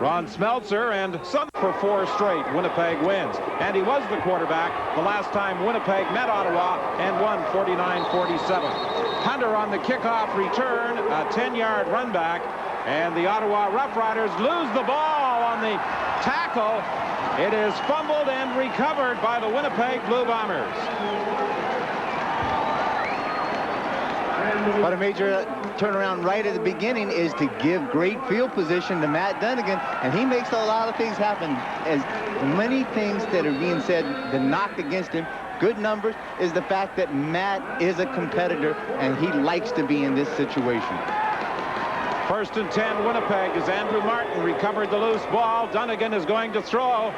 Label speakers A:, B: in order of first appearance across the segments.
A: Ron Smeltzer, and some for 4 straight. Winnipeg wins. And he was the quarterback the last time Winnipeg met Ottawa and won 49-47. Hunter on the kickoff return, a 10-yard run back, and the Ottawa Rough Riders lose the ball on the tackle. It is fumbled and recovered by the Winnipeg Blue Bombers.
B: But a major turnaround right at the beginning is to give great field position to Matt Dunnigan, and he makes a lot of things happen. As many things that are being said, the knock against him, good numbers, is the fact that Matt is a competitor, and he likes to be in this situation.
A: 1st and 10, Winnipeg, as Andrew Martin recovered the loose ball. Dunnigan is going to throw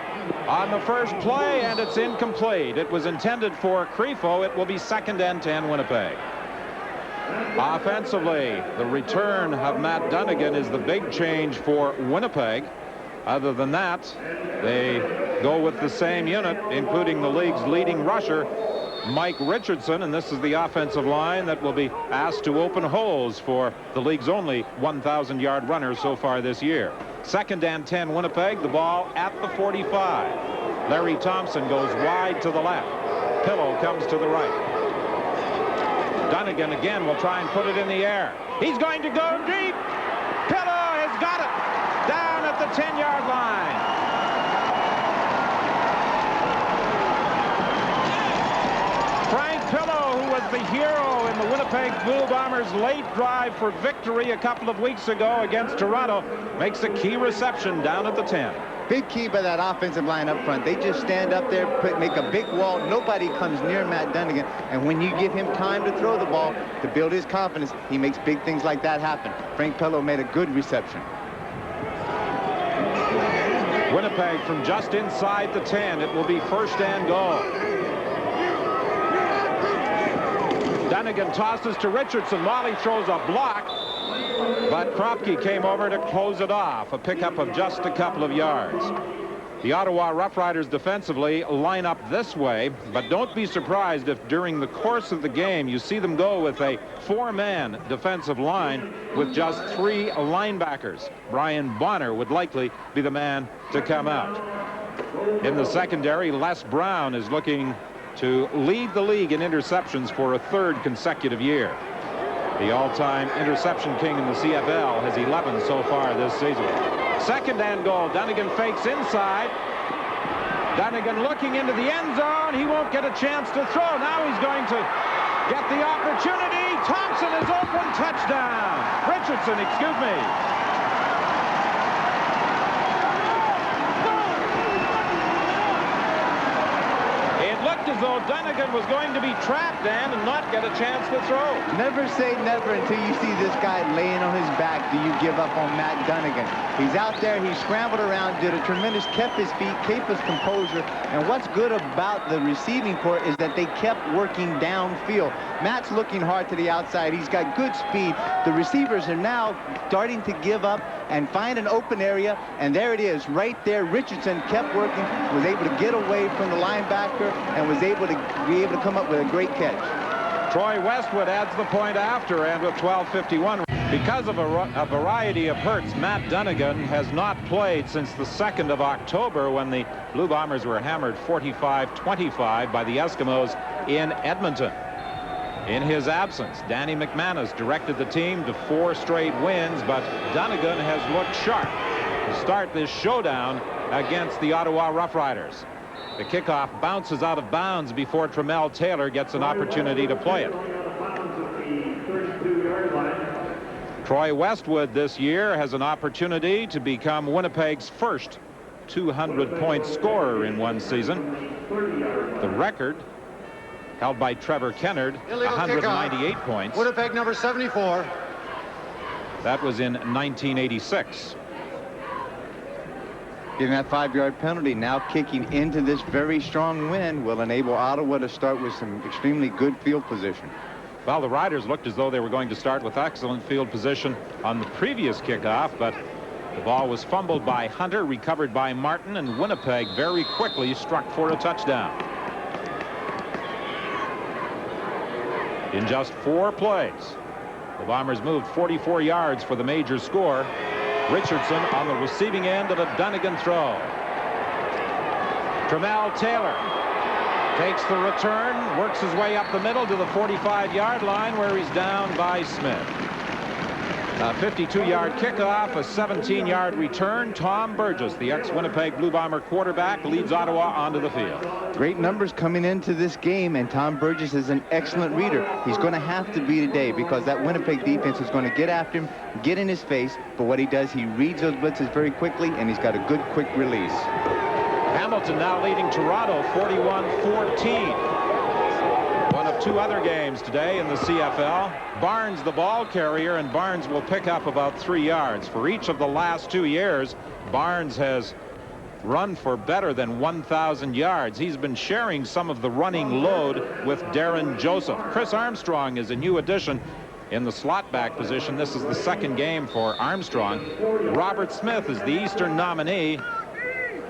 A: on the first play, and it's incomplete. It was intended for Crefo. It will be 2nd and 10, Winnipeg. Offensively, the return of Matt Dunnigan is the big change for Winnipeg. Other than that, they go with the same unit, including the league's leading rusher, Mike Richardson, and this is the offensive line that will be asked to open holes for the league's only 1,000-yard runner so far this year. 2nd and 10, Winnipeg, the ball at the 45. Larry Thompson goes wide to the left. Pillow comes to the right. Dunnigan again will try and put it in the air. He's going to go deep. Pillow has got it down at the 10-yard line. Frank Pillow, who was the hero in the Winnipeg Blue Bombers' late drive for victory a couple of weeks ago against Toronto, makes a key reception down at the 10.
B: Big key by that offensive line up front. They just stand up there, make a big wall. Nobody comes near Matt Dunnigan. And when you give him time to throw the ball, to build his confidence, he makes big things like that happen. Frank Pillow made a good reception.
A: Winnipeg from just inside the 10. It will be 1st and goal. Dunnigan tosses to Richardson. Wally throws a block, but Kropke came over to close it off. A pickup of just a couple of yards. The Ottawa Rough Riders defensively line up this way, but don't be surprised if during the course of the game you see them go with a 4-man defensive line with just 3 linebackers. Brian Bonner would likely be the man to come out. In the secondary, Les Brown is looking to lead the league in interceptions for a 3rd consecutive year. The all-time interception king in the CFL has 11 so far this season. 2nd and goal. Dunnigan fakes inside. Dunnigan looking into the end zone. He won't get a chance to throw. Now he's going to get the opportunity. Thompson is open. Touchdown. Richardson, excuse me. Looked as though Dunnigan was going to be trapped and not get a chance to throw.
B: Never say never until you see this guy laying on his back. Do you give up on Matt Dunnigan? He's out there, he scrambled around, did a tremendous, kept his feet, kept his composure. And what's good about the receiving corps is that they kept working downfield. Matt's looking hard to the outside. He's got good speed. The receivers are now starting to give up and find an open area, and there it is right there. Richardson kept working, was able to get away from the linebacker, and was able to come up with a great catch.
A: Troy Westwood adds the point after, and with 12:51. Because of a variety of hurts, Matt Dunnigan has not played since the 2nd of October when the Blue Bombers were hammered 45-25 by the Eskimos in Edmonton. In his absence, Danny McManus directed the team to 4 straight wins, but Dunnigan has looked sharp to start this showdown against the Ottawa Rough Riders. The kickoff bounces out of bounds before Tremel Taylor gets an opportunity to play it. Troy Westwood this year has an opportunity to become Winnipeg's first 200-point scorer in one season. The record held by Trevor Kennard, 198 points.
C: Winnipeg number 74.
A: That was in 1986.
B: Getting that 5-yard penalty, now kicking into this very strong wind, will enable Ottawa to start with some extremely good field position.
A: Well, the Riders looked as though they were going to start with excellent field position on the previous kickoff, but the ball was fumbled by Hunter, recovered by Martin, and Winnipeg very quickly struck for a touchdown. In just 4 plays, the Bombers moved 44 yards for the major score. Richardson on the receiving end of a Dunnigan throw. Tremel Taylor takes the return, works his way up the middle to the 45-yard line where he's down by Smith. A 52-yard kickoff, a 17-yard return. Tom Burgess, the ex-Winnipeg Blue Bomber quarterback, leads Ottawa onto the field.
B: Great numbers coming into this game, and Tom Burgess is an excellent reader. He's going to have to be today because that Winnipeg defense is going to get after him, get in his face, but what he does, he reads those blitzes very quickly, and he's got a good quick release.
A: Hamilton now leading Toronto 41-14. One of two other games today in the CFL. Barnes the ball carrier, and Barnes will pick up about 3 yards. For each of the last 2 years, Barnes has run for better than 1,000 yards. He's been sharing some of the running load with Darren Joseph. Chris Armstrong is a new addition in the slot back position. This is the second game for Armstrong. Robert Smith is the Eastern nominee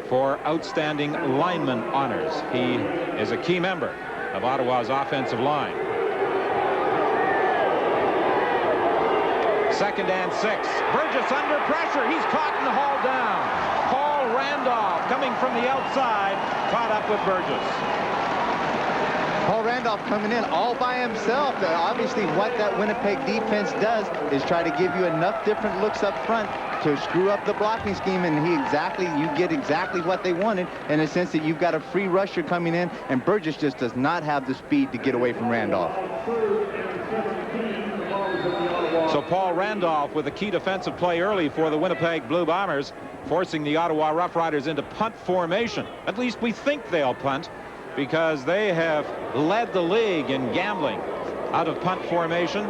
A: for Outstanding Lineman honors. He is a key member of Ottawa's offensive line. 2nd and 6. Burgess under pressure. He's caught and hauled down. Paul Randolph coming from the outside, caught up with Burgess.
B: Paul Randolph coming in all by himself. Obviously, what that Winnipeg defense does is try to give you enough different looks up front to screw up the blocking scheme, and you get exactly what they wanted in the sense that you've got a free rusher coming in, and Burgess just does not have the speed to get away from Randolph.
A: So Paul Randolph with a key defensive play early for the Winnipeg Blue Bombers, forcing the Ottawa Rough Riders into punt formation. At least we think they'll punt, because they have led the league in gambling out of punt formation.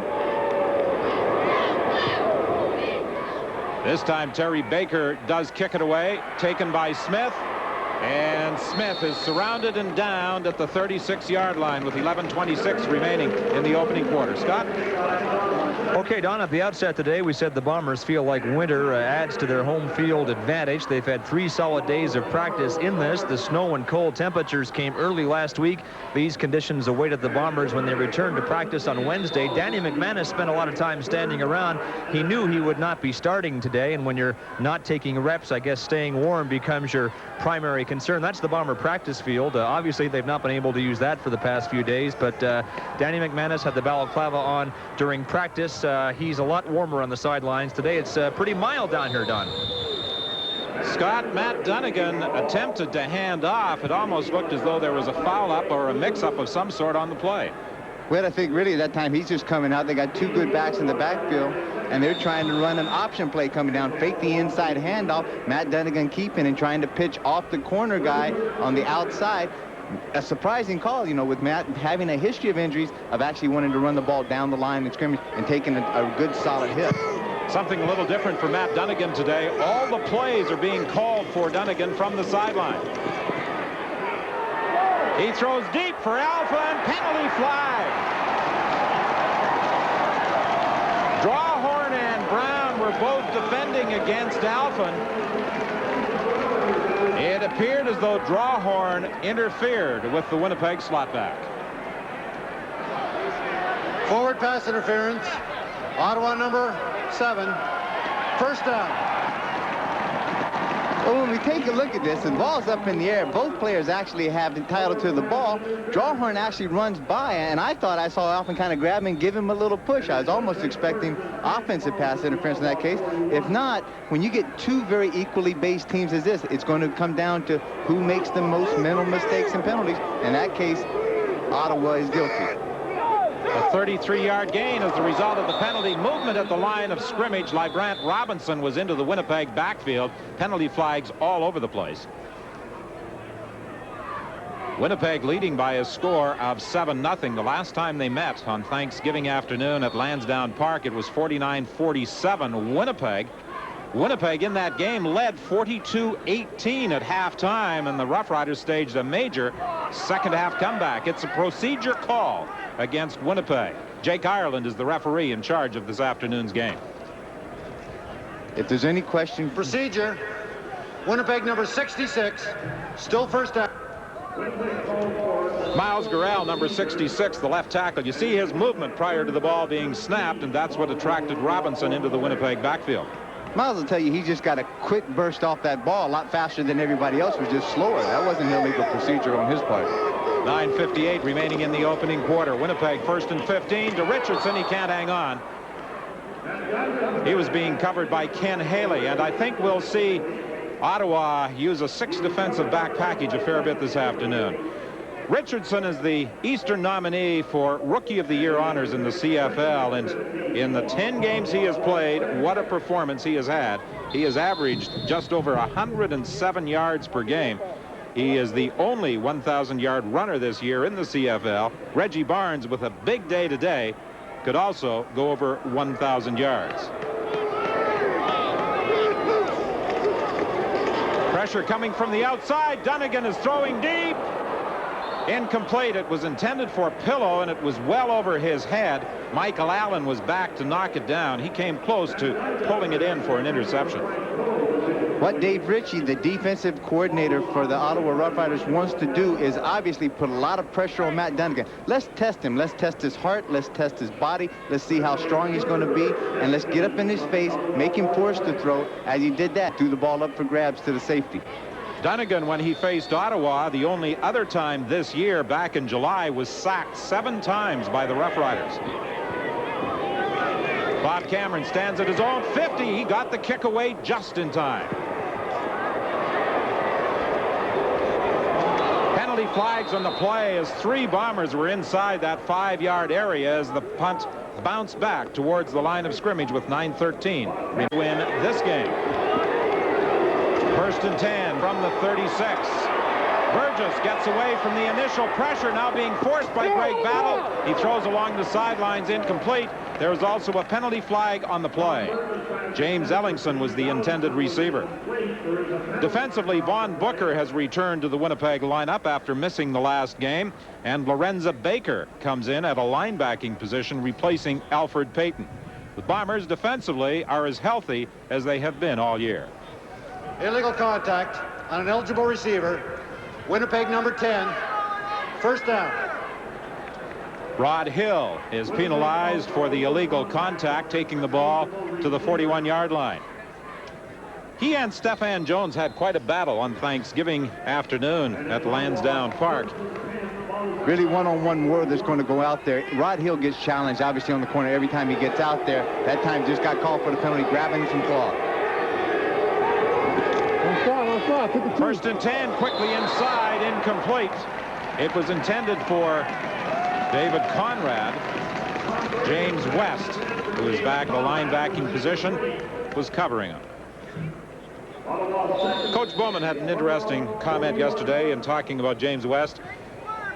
A: This time Terry Baker does kick it away, taken by Smith, and Smith is surrounded and downed at the 36-yard line with 11:26 remaining in the opening quarter. Scott?
C: Okay, Don, at the outset today, we said the Bombers feel like winter adds to their home field advantage. They've had 3 solid days of practice in this. The snow and cold temperatures came early last week. These conditions awaited the Bombers when they returned to practice on Wednesday. Danny McManus spent a lot of time standing around. He knew he would not be starting today, and when you're not taking reps, I guess staying warm becomes your primary concern. That's the Bomber practice field. Obviously, they've not been able to use that for the past few days, but Danny McManus had the balaclava on during practice. He's a lot warmer on the sidelines. Today it's pretty mild down here, Don.
A: Scott, Matt Dunnigan attempted to hand off. It almost looked as though there was a foul up or a mix-up of some sort on the play.
B: Well, I think really at that time he's just coming out. They got 2 good backs in the backfield, and they're trying to run an option play coming down, fake the inside handoff. Matt Dunnigan keeping and trying to pitch off the corner guy on the outside. A surprising call, you know, with Matt having a history of injuries, of actually wanting to run the ball down the line and scrimmage and taking a good solid hit.
A: Something a little different for Matt Dunnigan today. All the plays are being called for Dunnigan from the sideline. He throws deep for Alpha, and penalty flag. Drawhorn and Brown were both defending against Alphen. It appeared as though Drawhorn interfered with the Winnipeg slot back.
D: Forward pass interference. Ottawa number 7. First down.
B: Well, when we take a look at this, the ball's up in the air. Both players actually have the title to the ball. Drawhorn actually runs by, and I thought I saw Alphen kind of grab him and give him a little push. I was almost expecting offensive pass interference in that case. If not, when you get 2 very equally based teams as this, it's going to come down to who makes the most mental mistakes and penalties. In that case, Ottawa is guilty.
A: A 33-yard gain as the result of the penalty. Movement at the line of scrimmage. Librant Robinson was into the Winnipeg backfield. Penalty flags all over the place. Winnipeg leading by a score of 7-0. The last time they met on Thanksgiving afternoon at Lansdowne Park, it was 49-47 Winnipeg. Winnipeg in that game led 42-18 at halftime, and the Rough Riders staged a major second-half comeback. It's a procedure call against Winnipeg. Jake Ireland is the referee in charge of this afternoon's game.
B: If there's any question...
D: Procedure. Winnipeg number 66. Still first down.
A: Miles Gurrell, number 66, the left tackle. You see his movement prior to the ball being snapped, and that's what attracted Robinson into the Winnipeg backfield.
B: Miles will tell you he just got a quick burst off that ball a lot faster than everybody else, was just slower. That wasn't illegal procedure on his part.
A: 9:58 remaining in the opening quarter. Winnipeg 1st and 15 to Richardson. He can't hang on. He was being covered by Ken Haley, and I think we'll see Ottawa use a 6 defensive back package a fair bit this afternoon. Richardson is the Eastern nominee for Rookie of the Year honors in the CFL, and in the 10 games he has played, what a performance he has had. He has averaged just over 107 yards per game. He is the only 1,000-yard runner this year in the CFL. Reggie Barnes, with a big day today, could also go over 1,000 yards. Pressure coming from the outside. Dunnigan is throwing deep. Incomplete. It was intended for Pillow, and it was well over his head. Michael Allen was back to knock it down. He came close to pulling it in for an interception.
B: What Dave Ritchie, the defensive coordinator for the Ottawa Roughriders, wants to do is obviously put a lot of pressure on Matt Dunnigan. Let's test him. Let's test his heart. Let's test his body. Let's see how strong he's going to be. And let's get up in his face, make him forced to throw. As he did that, threw the ball up for grabs to the safety.
A: Dunnigan, when he faced Ottawa, the only other time this year, back in July, was sacked 7 times by the Rough Riders. Bob Cameron stands at his own 50. He got the kick away just in time. Penalty flags on the play as 3 Bombers were inside that 5-yard area as the punt bounced back towards the line of scrimmage with 9:13. They win this game. 1st and 10 from the 36. Burgess gets away from the initial pressure, now being forced by Greg Battle. He throws along the sidelines, incomplete. There was also a penalty flag on the play. James Ellingson was the intended receiver. Defensively, Vaughn Booker has returned to the Winnipeg lineup after missing the last game, and Lorenza Baker comes in at a linebacking position, replacing Alfred Payton. The Bombers defensively are as healthy as they have been all year.
D: Illegal contact on an eligible receiver. Winnipeg number 10. 1st down.
A: Rod Hill is penalized for the illegal contact, taking the ball to the 41-yard line. He and Stefan Jones had quite a battle on Thanksgiving afternoon at Lansdowne Park.
B: Really one-on-one war that's going to go out there. Rod Hill gets challenged, obviously, on the corner every time he gets out there. That time just got called for the penalty, grabbing some claw.
A: 1st and 10, quickly inside, incomplete. It was intended for David Conrad. James West, who is back in the linebacking position, was covering him. Coach Bowman had an interesting comment yesterday in talking about James West.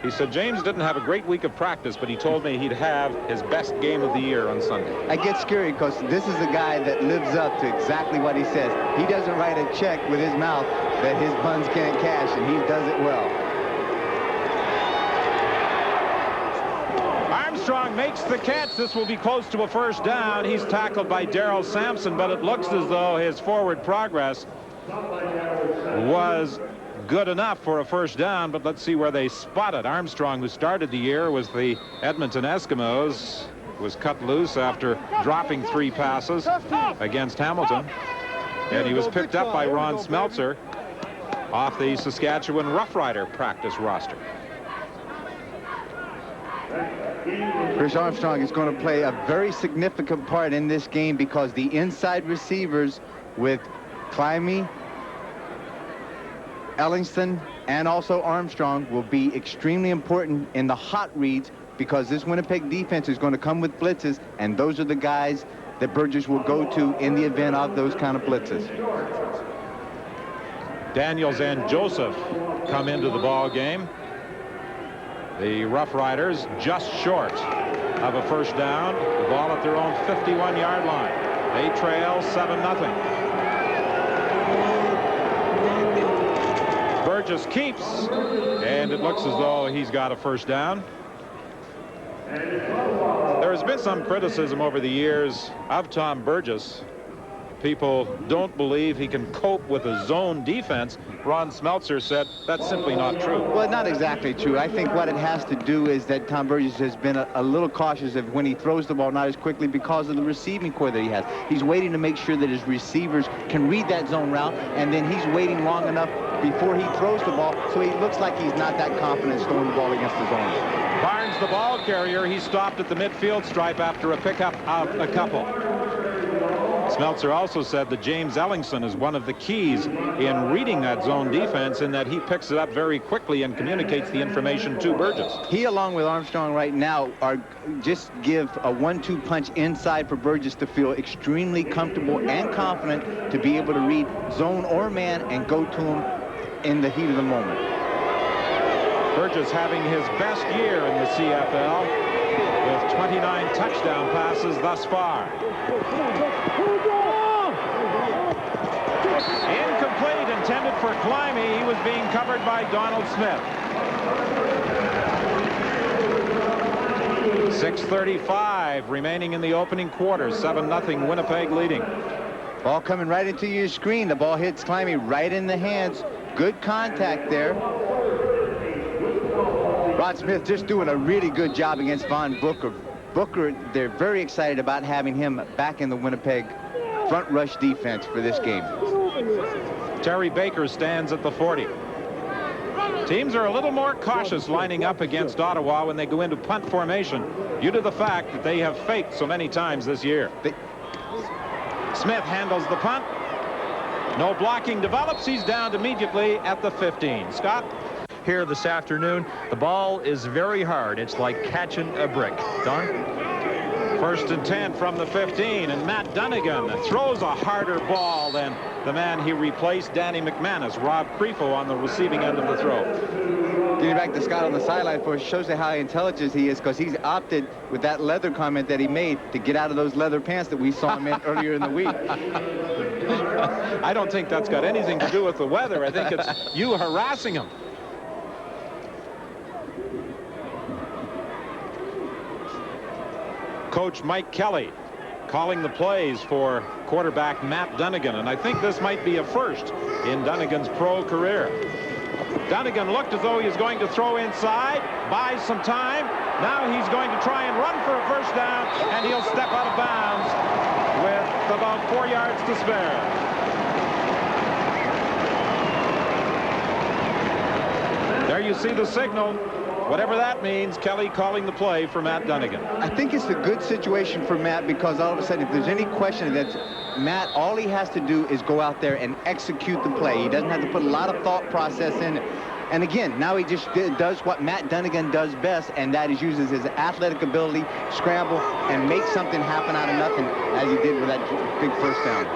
A: He said James didn't have a great week of practice, but he told me he'd have his best game of the year on Sunday.
B: I get scary because this is a guy that lives up to exactly what he says. He doesn't write a check with his mouth that his buns can't cash, and he does it well.
A: Armstrong makes the catch. This will be close to a 1st down. He's tackled by Darrell Sampson, but it looks as though his forward progress was good enough for a 1st down, but let's see where they spot it. Armstrong, who started the year with the Edmonton Eskimos, was cut loose after dropping 3 passes against Hamilton, and he was picked up by Ron Smeltzer off the Saskatchewan Roughrider practice roster.
B: Chris Armstrong is going to play a very significant part in this game because the inside receivers with Climie, Ellingson, and also Armstrong will be extremely important in the hot reads because this Winnipeg defense is going to come with blitzes, and those are the guys that Burgess will go to in the event of those kind of blitzes.
A: Daniels and Joseph come into the ball game. The Rough Riders just short of a 1st down. The ball at their own 51-yard line. They trail 7-0. Burgess keeps, and it looks as though he's got a 1st down. There has been some criticism over the years of Tom Burgess people don't believe he can cope with a zone defense. Ron Smeltzer said that's simply not true.
B: Well, not exactly true. I think what it has to do is that Tom Burgess has been a little cautious of when he throws the ball not as quickly because of the receiving core that he has. He's waiting to make sure that his receivers can read that zone route, and then he's waiting long enough before he throws the ball, so he looks like he's not that confident throwing the ball against the zone.
A: Barnes, the ball carrier, he stopped at the midfield stripe after a pickup of a couple. Smeltzer also said that James Ellingson is one of the keys in reading that zone defense, in that he picks it up very quickly and communicates the information to Burgess.
B: He, along with Armstrong right now, are just give a 1-2 punch inside for Burgess to feel extremely comfortable and confident to be able to read zone or man and go to him in the heat of the moment.
A: Burgess having his best year in the CFL with 29 touchdown passes thus far. Incomplete, intended for Climby. He was being covered by Donald Smith. 6:35 remaining in the opening quarter. 7-0 Winnipeg leading.
B: Ball coming right into your screen. The ball hits Climby right in the hands. Good contact there. Rod Smith just doing a really good job against Von Booker. Booker, they're very excited about having him back in the Winnipeg front rush defense for this game.
A: Terry Baker stands at the 40. Teams are a little more cautious lining up against Ottawa when they go into punt formation due to the fact that they have faked so many times this year. Smith handles the punt. No blocking develops. He's downed immediately at the 15. Scott?
C: Here this afternoon, the ball is very hard. It's like catching a brick. Don?
A: 1st and 10 from the 15, and Matt Dunnigan throws a harder ball than the man he replaced, Danny McManus. Rob Crefo on the receiving end of the throw.
B: Getting back to Scott on the sideline for shows you how intelligent he is, because he's opted with that leather comment that he made to get out of those leather pants that we saw him in earlier in the week.
A: I don't think that's got anything to do with the weather. I think it's you harassing him. Coach Mike Kelly calling the plays for quarterback Matt Dunnigan, and I think this might be a first in Dunnigan's pro career. Dunnigan looked as though he was going to throw inside, buys some time. Now he's going to try and run for a first down, and he'll step out of bounds with about 4 yards to spare. There you see the signal. Whatever that means, Kelly calling the play for Matt Dunnigan.
B: I think it's a good situation for Matt, because all of a sudden, if there's any question that Matt, all he has to do is go out there and execute the play. He doesn't have to put a lot of thought process in it. And again, now he just does what Matt Dunnigan does best, and that is uses his athletic ability, scramble, and make something happen out of nothing, as he did with that big first down.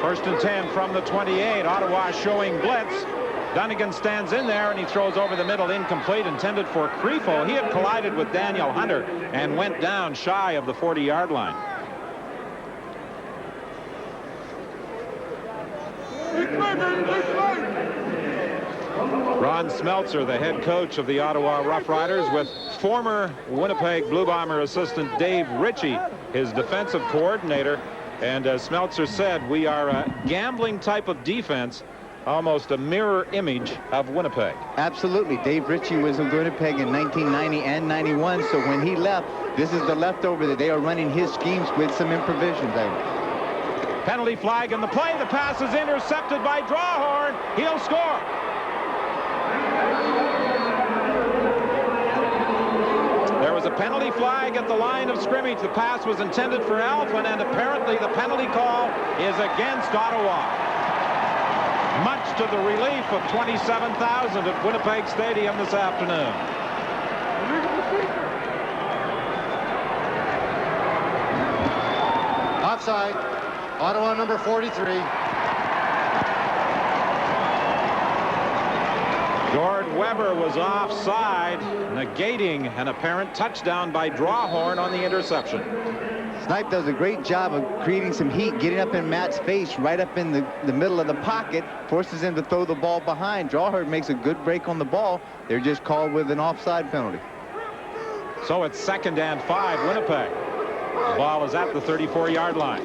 A: 1st and 10 from the 28. Ottawa showing blitz. Dunnigan stands in there, and he throws over the middle, incomplete, intended for Crefo. He had collided with Daniel Hunter and went down shy of the 40-yard line. Ron Smeltzer, the head coach of the Ottawa Rough Riders, with former Winnipeg Blue Bomber assistant Dave Ritchie, his defensive coordinator. And as Smeltzer said, we are a gambling type of defense, almost a mirror image of Winnipeg.
B: Absolutely. Dave Ritchie was in Winnipeg in 1990 and 91, so when he left, this is the leftover that they are running his schemes with some improvisions.
A: Penalty flag in the play. The pass is intercepted by Drawhorn. He'll score. There was a penalty flag at the line of scrimmage. The pass was intended for Alphen, and apparently the penalty call is against Ottawa. Much to the relief of 27,000 at Winnipeg Stadium this afternoon.
D: Offside. Ottawa number 43.
A: Gord Weber was offside, negating an apparent touchdown by Drawhorn on the interception.
B: Snipe does a great job of creating some heat, getting up in Matt's face, right up in the middle of the pocket, forces him to throw the ball behind. Drawhorn makes a good break on the ball. They're just called with an offside penalty.
A: So it's 2nd and 5, Winnipeg. The ball is at the 34-yard line.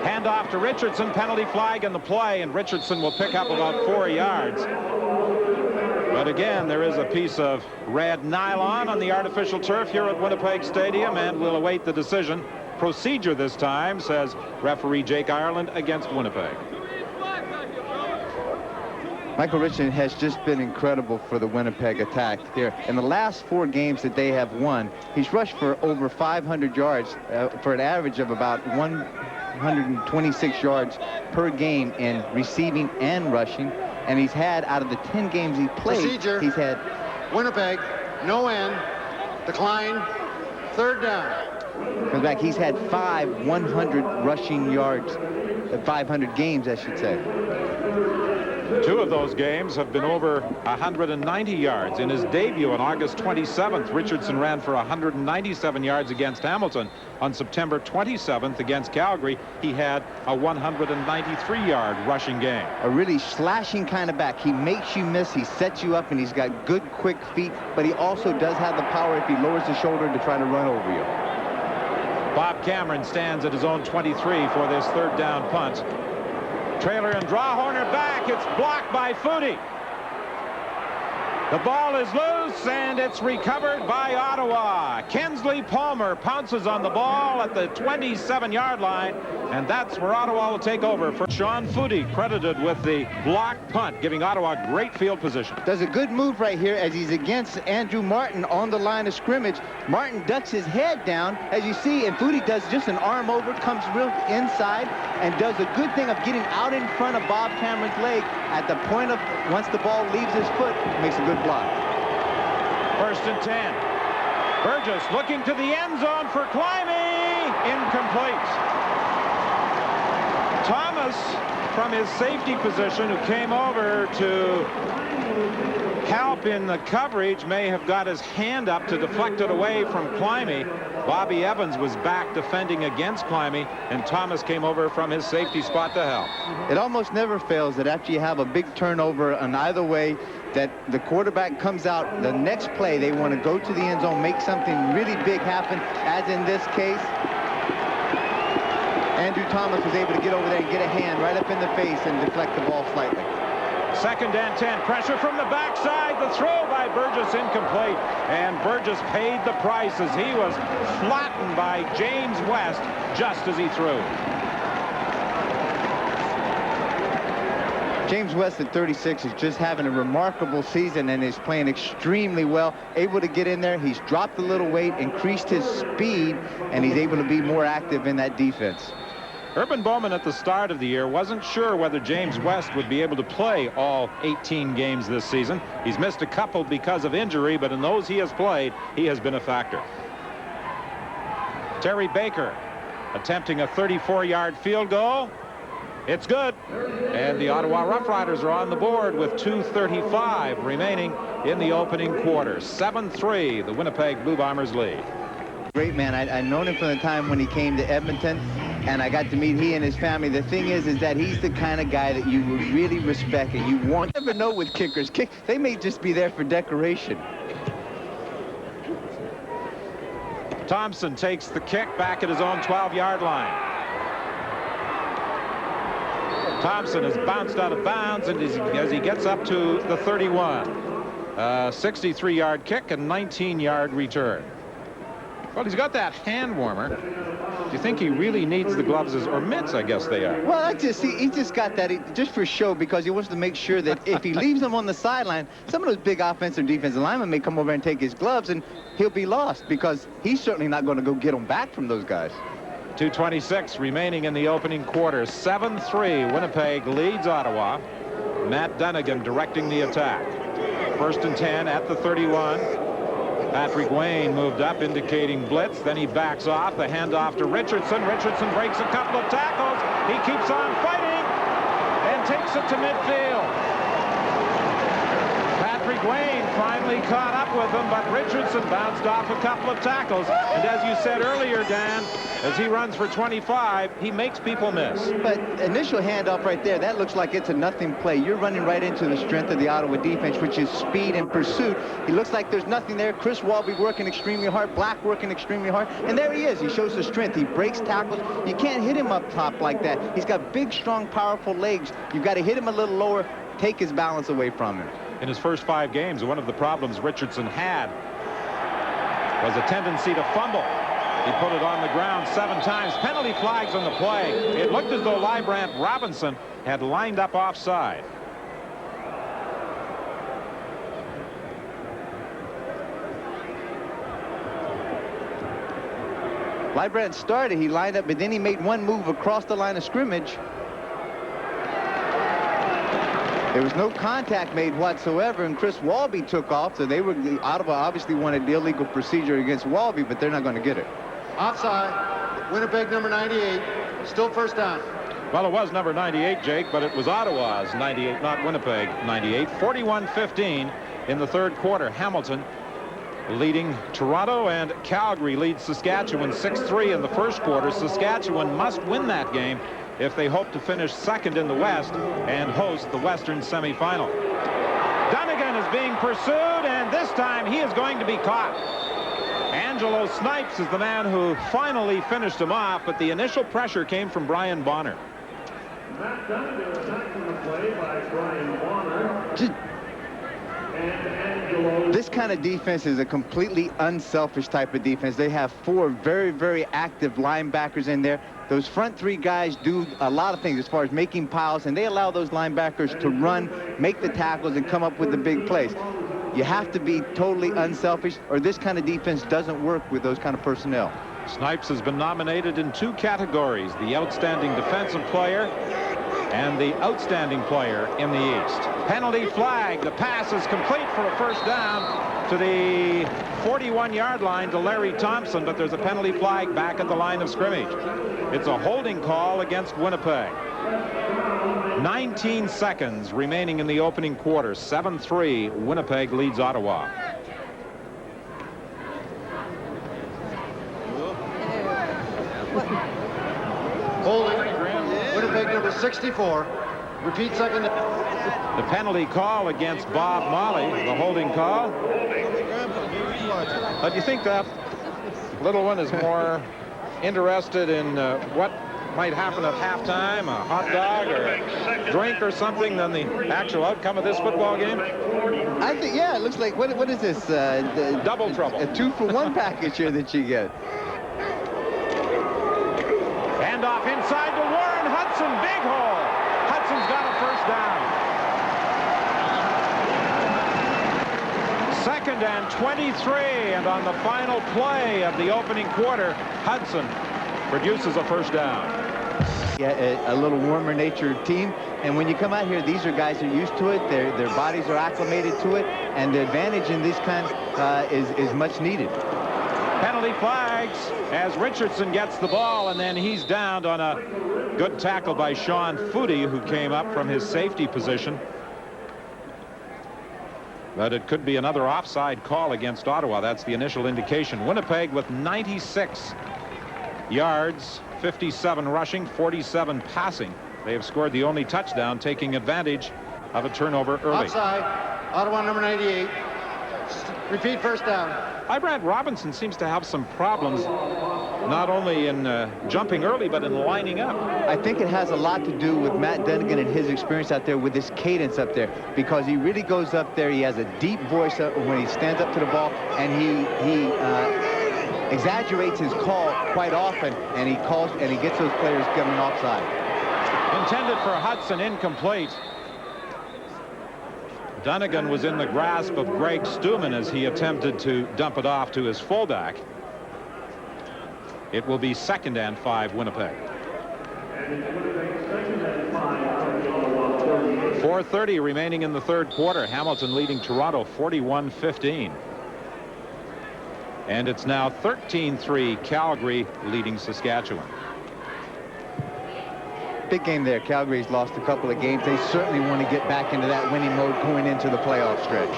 A: Handoff to Richardson, penalty flag in the play, and Richardson will pick up about 4 yards. But again, there is a piece of red nylon on the artificial turf here at Winnipeg Stadium, and we'll await the decision. Procedure this time, says referee Jake Ireland, against Winnipeg.
B: Michael Richardson has just been incredible for the Winnipeg attack here. In the last 4 games that they have won, he's rushed for over 500 yards for an average of about 126 yards per game in receiving and rushing. And he's had, out of the 10 games he played,
D: Procedure.
B: he's had...
D: Winnipeg, no end, decline, third down.
B: Comes back, he's had 5 100 rushing yards, 500 games, I should say.
A: 2 of those games have been over 190 yards. In his debut on August 27th, Richardson ran for 197 yards against Hamilton. On September 27th against Calgary, he had a 193-yard rushing game.
B: A really slashing kind of back. He makes you miss, he sets you up, and he's got good, quick feet, but he also does have the power if he lowers the shoulder to try to run over you.
A: Bob Cameron stands at his own 23 for this third down punt. Trailer and draw, Horner back. It's blocked by Foudy. The ball is loose, and it's recovered by Ottawa. Kensley Palmer pounces on the ball at the 27-yard line, and that's where Ottawa will take over. For Sean Foudy, credited with the blocked punt, giving Ottawa great field position.
B: Does a good move right here as he's against Andrew Martin on the line of scrimmage. Martin ducks his head down, as you see, and Foudy does just an arm over, comes real inside, and does a good thing of getting out in front of Bob Cameron's leg at the point of, once the ball leaves his foot, makes a good block.
A: 1st and 10. Burgess looking to the end zone for Climbing. Incomplete. Thomas, from his safety position, who came over to help in the coverage, may have got his hand up to deflect it away from Climbing. Bobby Evans was back defending against Climbing, and Thomas came over from his safety spot to help.
B: It almost never fails that after you have a big turnover on either way, that the quarterback comes out, the next play they want to go to the end zone, make something really big happen, as in this case. Andrew Thomas was able to get over there and get a hand right up in the face and deflect the ball slightly.
A: 2nd and 10, pressure from the backside, the throw by Burgess incomplete, and Burgess paid the price as he was flattened by James West just as he threw.
B: James West at 36 is just having a remarkable season and is playing extremely well, able to get in there. He's dropped a little weight, increased his speed, and he's able to be more active in that defense.
A: Urban Bowman at the start of the year wasn't sure whether James West would be able to play all 18 games this season. He's missed a couple because of injury, but in those he has played, he has been a factor. Terry Baker attempting a 34-yard field goal. It's good. And the Ottawa Roughriders are on the board with 2:35 remaining in the opening quarter. 7-3, the Winnipeg Blue Bombers lead.
B: Great man. I've known him from the time when he came to Edmonton, and I got to meet he and his family. The thing is that he's the kind of guy that you would really respect, and you want to never know with kickers. They may just be there for decoration.
A: Thompson takes the kick back at his own 12-yard line. Thompson has bounced out of bounds, and as he gets up to the 31. 63-yard kick and 19-yard return. Well, he's got that hand warmer. Do you think he really needs the gloves or mitts, I guess they are?
B: Well, he just got that just for show, because he wants to make sure that if he leaves them on the sideline, some of those big offensive defensive linemen may come over and take his gloves, and he'll be lost, because he's certainly not going to go get them back from those guys.
A: 2:26 remaining in the opening quarter. 7-3, Winnipeg leads Ottawa. Matt Dunnigan directing the attack. 1st and 10 at the 31. Patrick Wayne moved up, indicating blitz. Then he backs off. The handoff to Richardson. Richardson breaks a couple of tackles. He keeps on fighting and takes it to midfield. Patrick Wayne finally caught up with him, but Richardson bounced off a couple of tackles. And as you said earlier, Dan, As he runs for 25, he makes people miss.
B: But initial handoff right there, that looks like it's a nothing play. You're running right into the strength of the Ottawa defense, which is speed and pursuit. He looks like there's nothing there. Chris Walby working extremely hard, Black working extremely hard, and there he is. He shows the strength. He breaks tackles. You can't hit him up top like that. He's got big, strong, powerful legs. You've got to hit him a little lower, take his balance away from him.
A: In his first 5 games, one of the problems Richardson had was a tendency to fumble. He put it on the ground 7 times. Penalty flags on the play. It looked as though Librand Robinson had lined up offside.
B: Librand started, he lined up, but then he made one move across the line of scrimmage. There was no contact made whatsoever, and Chris Walby took off, so Ottawa obviously wanted the illegal procedure against Walby, but they're not going to get it.
D: Offside. Winnipeg number 98. Still first down.
A: Well, it was number 98, Jake, but it was Ottawa's 98, not Winnipeg 98. 41-15 in the third quarter. Hamilton leading Toronto, and Calgary leads Saskatchewan 6-3 in the first quarter. Saskatchewan must win that game if they hope to finish second in the West and host the Western semifinal. Dunnigan is being pursued, and this time he is going to be caught. Angelo Snipes is the man who finally finished him off, but the initial pressure came from Brian Bonner.
E: Matt Dunnigan attacking the play by Brian Bonner.
B: This kind of defense is a completely unselfish type of defense. They have 4 very, very active linebackers in there. Those front 3 guys do a lot of things as far as making piles, and they allow those linebackers to run, make the tackles, and come up with the big plays. You have to be totally unselfish, or this kind of defense doesn't work with those kind of personnel.
A: Snipes has been nominated in 2 categories, the outstanding defensive player and the outstanding player in the East. Penalty flag. The pass is complete for a first down to the 41-yard line to Larry Thompson, but there's a penalty flag back at the line of scrimmage. It's a holding call against Winnipeg. 19 seconds remaining in the opening quarter. 7-3. Winnipeg leads Ottawa.
D: Holding. Winnipeg number 64. Repeat second.
A: The penalty call against Bob Molly, the holding call. But you think that little one is more interested in what might happen at halftime, a hot dog or a drink or something, than the actual outcome of this football game?
B: I think, yeah, it looks like, what is this?
A: Double trouble.
B: A 2-for-1 package here that you get.
A: Hand off inside to Warren Hudson. Big hole. Hudson's got a first down. Second and 23, and on the final play of the opening quarter, Hudson produces a first down.
B: Yeah, a little warmer natured team, and when you come out here, these are guys that are used to it. Their bodies are acclimated to it, and the advantage in this kind is much needed.
A: Penalty flags as Richardson gets the ball, and then he's downed on a good tackle by Sean Foodie, who came up from his safety position. But it could be another offside call against Ottawa. That's the initial indication. Winnipeg with 96 yards, 57 rushing, 47 passing. They have scored the only touchdown, taking advantage of a turnover early.
D: Offside. Ottawa number 98. Repeat first down.
A: Librand Robinson seems to have some problems, not only in jumping early, but in lining up.
B: I think it has a lot to do with Matt Dunnigan and his experience out there with his cadence up there, because he really goes up there. He has a deep voice when he stands up to the ball, and he exaggerates his call quite often, and he gets those players coming offside.
A: Intended for Hudson, incomplete. Dunnigan was in the grasp of Greg Stuman as he attempted to dump it off to his fullback. It will be 2nd and 5, Winnipeg. 4:30 remaining in the third quarter. Hamilton leading Toronto 41-15. And it's now 13-3, Calgary leading Saskatchewan.
B: Big game there. Calgary's lost a couple of games. They certainly want to get back into that winning mode going into the playoff stretch.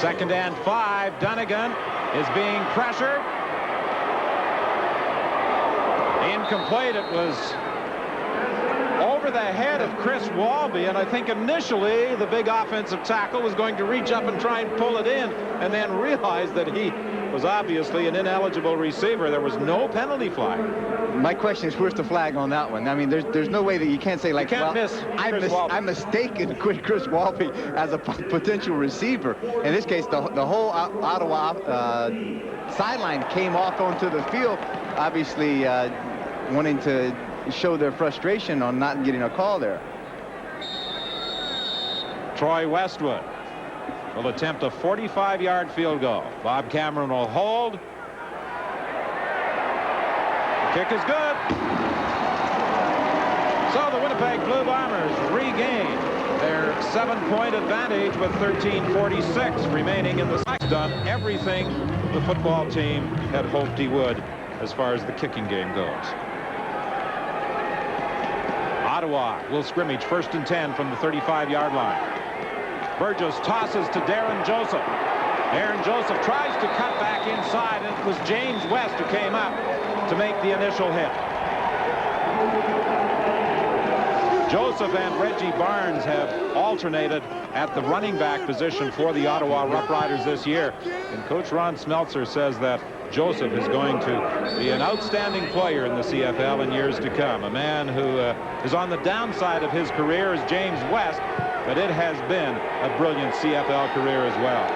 A: 2nd and 5. Dunnigan is being pressured. incomplete. It was over the head of Chris Walby, and I think initially the big offensive tackle was going to reach up and try and pull it in, and then realized that he was obviously an ineligible receiver. There was no penalty flag.
B: My question is, where's the flag on that one? I mean, there's no way that you can't say, like,
A: You can't miss Chris Walby.
B: I mistaken Chris Walby as a potential receiver. In this case, the whole Ottawa sideline came off onto the field, obviously wanting to show their frustration on not getting a call there.
A: Troy Westwood will attempt a 45-yard field goal. Bob Cameron will hold. The kick is good. So the Winnipeg Blue Bombers regain their 7-point advantage with 13:46 remaining in the second. Done everything the football team had hoped he would as far as the kicking game goes. Ottawa will scrimmage 1st and 10 from the 35-yard line. Burgess tosses to Darren Joseph. Darren Joseph tries to cut back inside, and it was James West who came up to make the initial hit. Joseph and Reggie Barnes have alternated at the running back position for the Ottawa Rough Riders this year. And Coach Ron Smeltzer says that Joseph is going to be an outstanding player in the CFL in years to come. A man who is on the downside of his career is James West, but it has been a brilliant CFL career as well.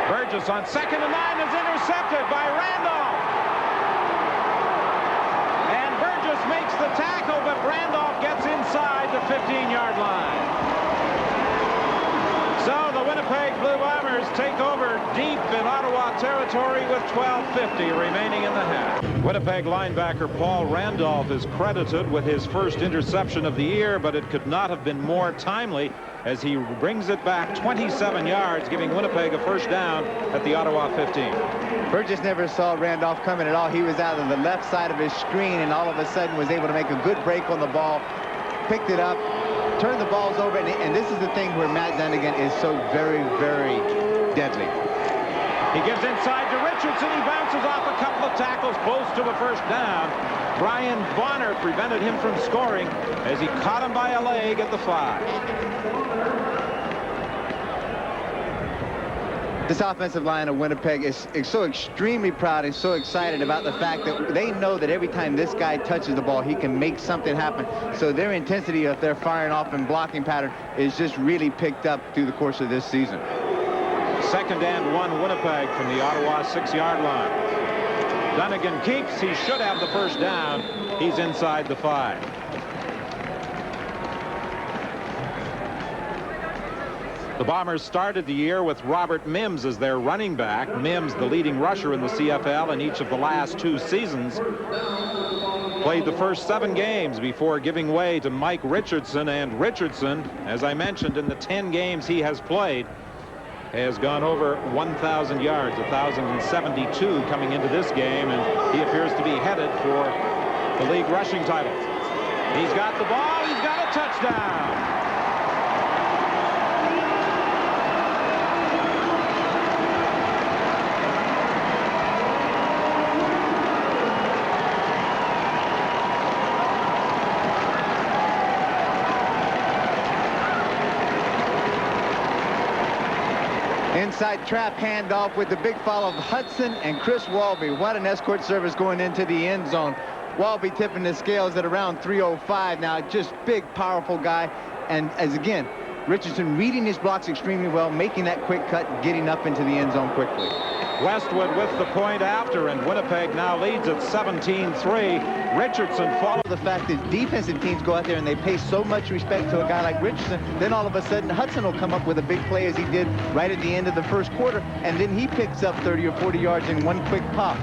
A: Burgess on 2nd and 9 is intercepted by Randolph. And Burgess makes the tackle, but Randolph gets inside the 15-yard line. So the Winnipeg Blue Bombers take over deep in Ottawa territory with 12:50 remaining in the half. Winnipeg linebacker Paul Randolph is credited with his first interception of the year, but it could not have been more timely as he brings it back 27 yards, giving Winnipeg a first down at the Ottawa 15.
B: Burgess never saw Randolph coming at all. He was out on the left side of his screen and all of a sudden was able to make a good break on the ball, picked it up, turned the balls over, and this is the thing where Matt Dunnigan is so very, very deadly.
A: He gives inside to Richardson. He bounces off a couple of tackles close to a first down. Brian Bonner prevented him from scoring as he caught him by a leg at the 5.
B: This offensive line of Winnipeg is so extremely proud and so excited about the fact that they know that every time this guy touches the ball, he can make something happen. So their intensity of their firing off and blocking pattern is just really picked up through the course of this season.
A: 2nd and 1 Winnipeg from the Ottawa 6-yard line. Dunnigan keeps. He should have the first down. He's inside the 5. The Bombers started the year with Robert Mims as their running back. Mims, the leading rusher in the CFL in each of the last 2 seasons. Played the first 7 games before giving way to Mike Richardson. And Richardson, as I mentioned, in the 10 games he has played, has gone over 1,000 yards, 1,072 coming into this game, and he appears to be headed for the league rushing title. He's got the ball. He's got a touchdown.
B: Inside trap handoff with the big follow of Hudson and Chris Walby. What an escort service going into the end zone. Walby tipping the scales at around 305 now. Just big, powerful guy. And as again, Richardson reading his blocks extremely well, making that quick cut, getting up into the end zone quickly.
A: Westwood with the point after, and Winnipeg now leads at 17-3. Richardson follows.
B: The fact that defensive teams go out there and they pay so much respect to a guy like Richardson, then all of a sudden Hudson will come up with a big play as he did right at the end of the first quarter, and then he picks up 30 or 40 yards in one quick pop.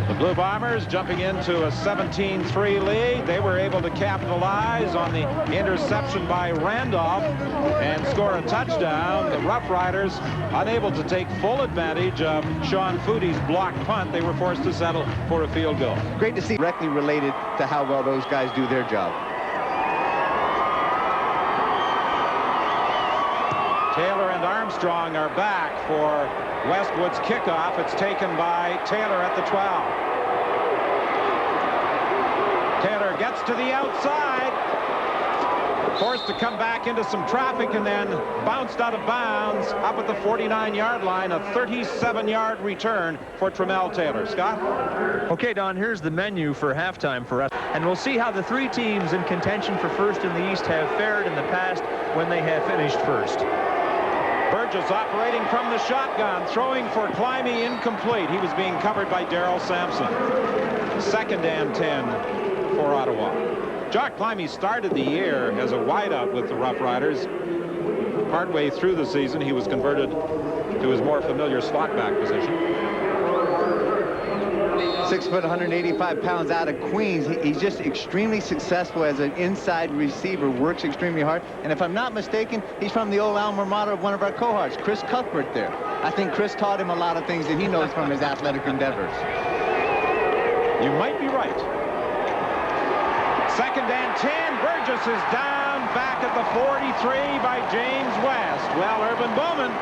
A: The Blue Bombers jumping into a 17-3 lead. They were able to capitalize on the interception by Randolph and score a touchdown. The Rough Riders unable to take full advantage of Sean Foodie's blocked punt. They were forced to settle for a field goal.
B: Great to see directly related to how well those guys do their job.
A: Taylor and Armstrong are back for Westwood's kickoff. It's taken by Taylor at the 12. Taylor gets to the outside, forced to come back into some traffic, and then bounced out of bounds up at the 49-yard line. A 37-yard return for Trammell Taylor. Scott?
C: Okay, Don, here's the menu for halftime for us, and we'll see how the three teams in contention for first in the East have fared in the past when they have finished first.
A: Burgess operating from the shotgun, throwing for Climby, incomplete. He was being covered by Darrell Sampson. 2nd and 10 for Ottawa. Jock Climby started the year as a wideout with the Rough Riders. Partway through the season, he was converted to his more familiar slot back position.
B: 6 foot, 185 pounds, out of Queens. He's just extremely successful as an inside receiver, works extremely hard. And if I'm not mistaken, he's from the old alma mater of one of our cohorts, Chris Cuthbert there. I think Chris taught him a lot of things that he knows from his athletic endeavors.
A: You might be right. 2nd and 10. Burgess is down back at the 43 by James West. Well, Urban Bowman,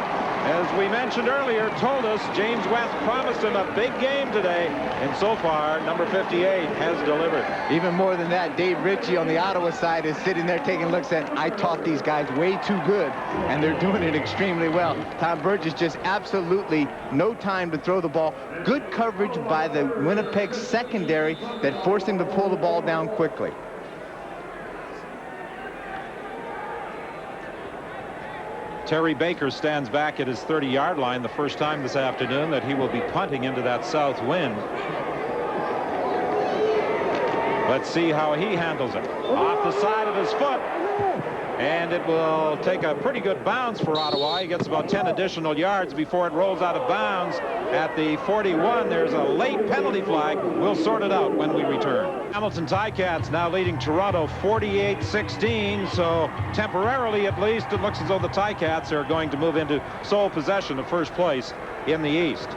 A: as we mentioned earlier, told us James West promised him a big game today, and so far, number 58 has delivered.
B: Even more than that, Dave Ritchie on the Ottawa side is sitting there taking looks at, I taught these guys way too good, and they're doing it extremely well. Tom Burgess just absolutely no time to throw the ball. Good coverage by the Winnipeg secondary that forced him to pull the ball down quickly.
A: Terry Baker stands back at his 30-yard line, the first time this afternoon that he will be punting into that south wind. Let's see how he handles it. Off the side of his foot, and it will take a pretty good bounce for Ottawa. He gets about 10 additional yards before it rolls out of bounds at the 41. There's a late penalty flag. We'll sort it out when we return. Hamilton Ticats now leading Toronto 48-16, so temporarily at least it looks as though the Ticats are going to move into sole possession of first place in the East.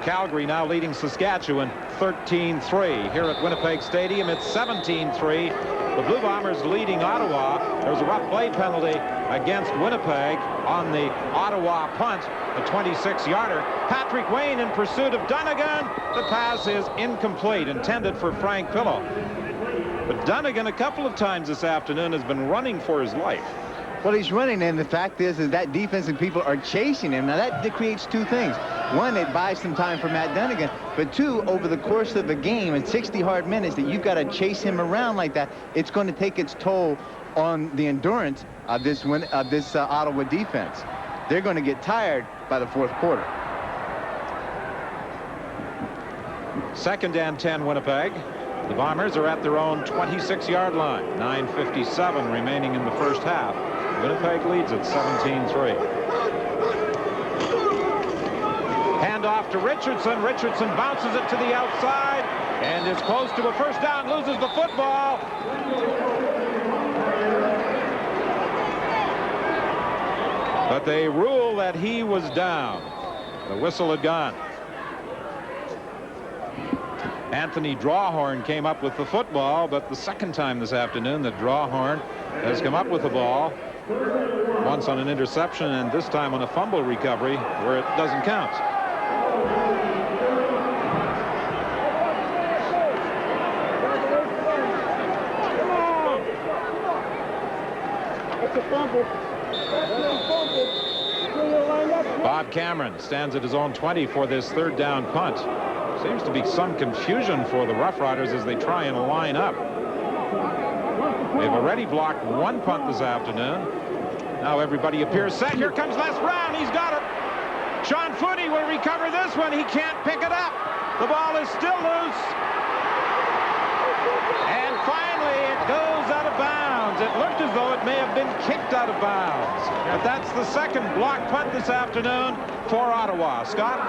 A: Calgary now leading Saskatchewan 13-3. Here at Winnipeg Stadium, it's 17-3. The Blue Bombers leading Ottawa. There's a rough play penalty against Winnipeg on the Ottawa punt, a 26-yarder. Patrick Wayne in pursuit of Dunnigan. The pass is incomplete, intended for Frank Pillow. But Dunnigan a couple of times this afternoon has been running for his life.
B: Well, he's running, and the fact is that defensive people are chasing him. Now, that creates two things. One, it buys some time for Matt Dunnigan. But two, over the course of a game in 60 hard minutes that you've got to chase him around like that, it's going to take its toll on the endurance of this Ottawa defense. They're going to get tired by the fourth quarter.
A: 2nd and 10 Winnipeg. The Bombers are at their own 26-yard line. 9:57 remaining in the first half. Winnipeg leads at 17-3. Handoff to Richardson. Richardson bounces it to the outside and is close to a first down. Loses the football. But they rule that he was down. The whistle had gone. Anthony Drawhorn came up with the football, but the second time this afternoon that Drawhorn has come up with the ball, once on an interception and this time on a fumble recovery where it doesn't count. Bob Cameron stands at his own 20 for this third down punt. Seems to be some confusion for the Rough Riders as they try and line up. They've already blocked one punt this afternoon. Now everybody appears set. Here comes Les Brown. He's got it. Sean Footy will recover this one. He can't pick it up. The ball is still loose. And finally it goes out of bounds. It looked as though it may have been kicked out of bounds. But that's the second block punt this afternoon for Ottawa. Scott?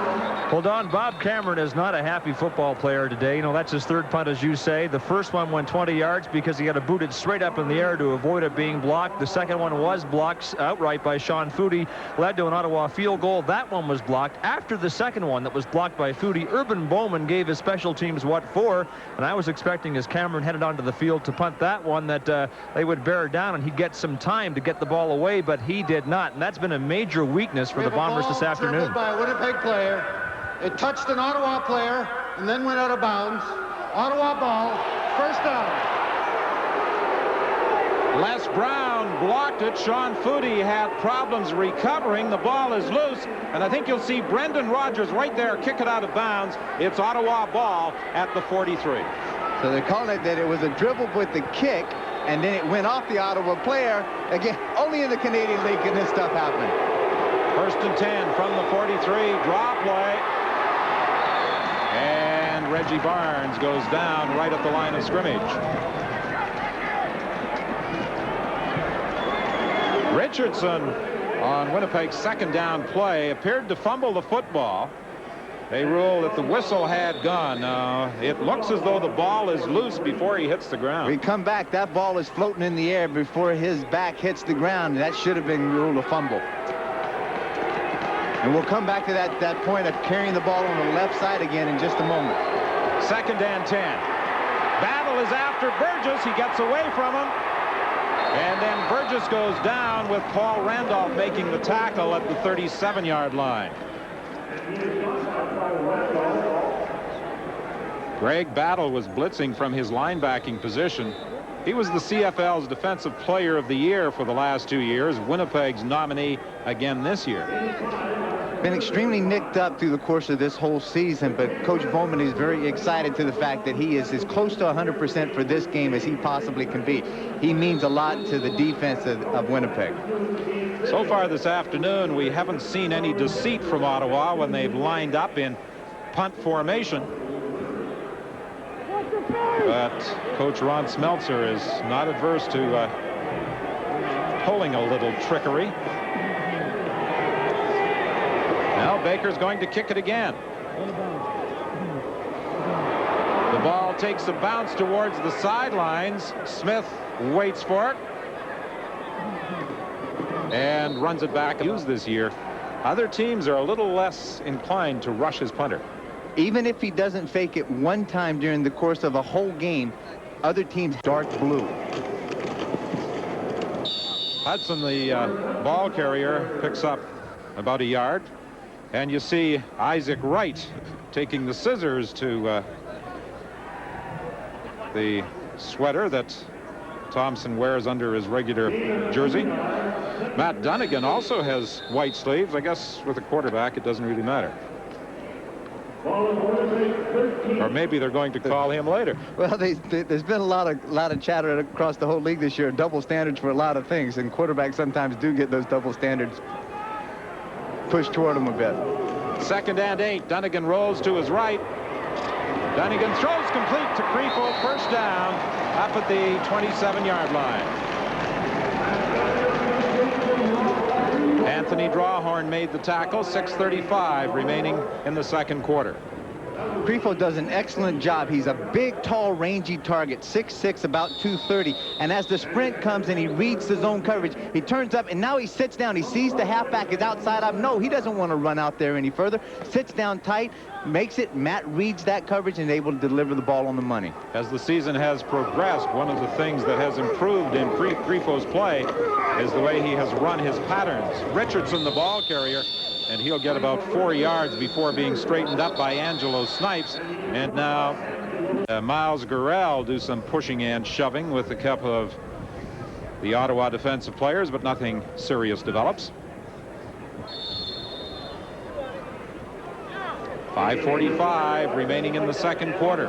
C: Well, Don, Bob Cameron is not a happy football player today. You know, that's his third punt, as you say. The first one went 20 yards because he had to boot it straight up in the air to avoid it being blocked. The second one was blocked outright by Sean Footy, led to an Ottawa field goal. That one was blocked. After the second one that was blocked by Footy, Urban Bowman gave his special teams what for, and I was expecting as Cameron headed onto the field to punt that one that they would would bear down and he'd get some time to get the ball away, but he did not. And that's been a major weakness for the Bombers this afternoon.
D: By a Winnipeg player. It touched an Ottawa player and then went out of bounds. Ottawa ball, first down.
A: Les Brown blocked it. Sean Foodie had problems recovering. The ball is loose, and I think you'll see Brendan Rodgers right there kick it out of bounds. It's Ottawa ball at the 43.
B: So they're calling it that it was a dribble with the kick, and then it went off the Ottawa player. Again, only in the Canadian League can this stuff happen.
A: 1st and 10 from the 43. Draw play. And Reggie Barnes goes down right at the line of scrimmage. Richardson on Winnipeg's 2nd down play appeared to fumble the football. They rule that the whistle had gone. It looks as though the ball is loose before he hits the ground.
B: We come back, that ball is floating in the air before his back hits the ground. That should have been ruled a fumble. And we'll come back to that point of carrying the ball on the left side again in just a moment.
A: 2nd and 10. Battle is after Burgess. He gets away from him. And then Burgess goes down with Paul Randolph making the tackle at the 37-yard line. Greg Battle was blitzing from his linebacking position. He was the CFL's Defensive Player of the Year for the last 2 years, Winnipeg's nominee again this year.
B: Been extremely nicked up through the course of this whole season, but Coach Bowman is very excited to the fact that he is as close to 100% for this game as he possibly can be. He means a lot to the defense of Winnipeg.
A: So far this afternoon, we haven't seen any deceit from Ottawa when they've lined up in punt formation. But Coach Ron Smeltzer is not adverse to pulling a little trickery. Now Baker's going to kick it again. The ball takes a bounce towards the sidelines. Smith waits for it and runs it back. Used this year. Other teams are a little less inclined to rush his punter.
B: Even if he doesn't fake it one time during the course of a whole game, other teams dark blue.
A: Hudson, the ball carrier, picks up about a yard. And you see Isaac Wright taking the scissors to the sweater that Thompson wears under his regular jersey. Matt Dunnigan also has white sleeves. I guess with a quarterback, it doesn't really matter. Or maybe they're going to call him later.
B: Well, there's been a lot of chatter across the whole league this year, double standards for a lot of things, and quarterbacks sometimes do get those double standards pushed toward him a bit.
A: 2nd and 8. Dunnigan rolls to his right. Dunnigan throws complete to Creefel. 1st down up at the 27-yard line. Anthony Drawhorn made the tackle. 6:35 remaining in the 2nd quarter.
B: Creefel does an excellent job. He's a big, tall, rangy target, 6'6", about 230. And as the sprint comes and he reads the zone coverage, he turns up and now he sits down. He sees the halfback is outside up. No, he doesn't want to run out there any further. Sits down tight, makes it. Matt reads that coverage and is able to deliver the ball on the money.
A: As the season has progressed, one of the things that has improved in Creefel's play is the way he has run his patterns. Richardson, the ball carrier, and he'll get about 4 yards before being straightened up by Angelo Snipes. And now Miles Gurrell do some pushing and shoving with a couple of the Ottawa defensive players, but nothing serious develops. 5:45 remaining in the 2nd quarter.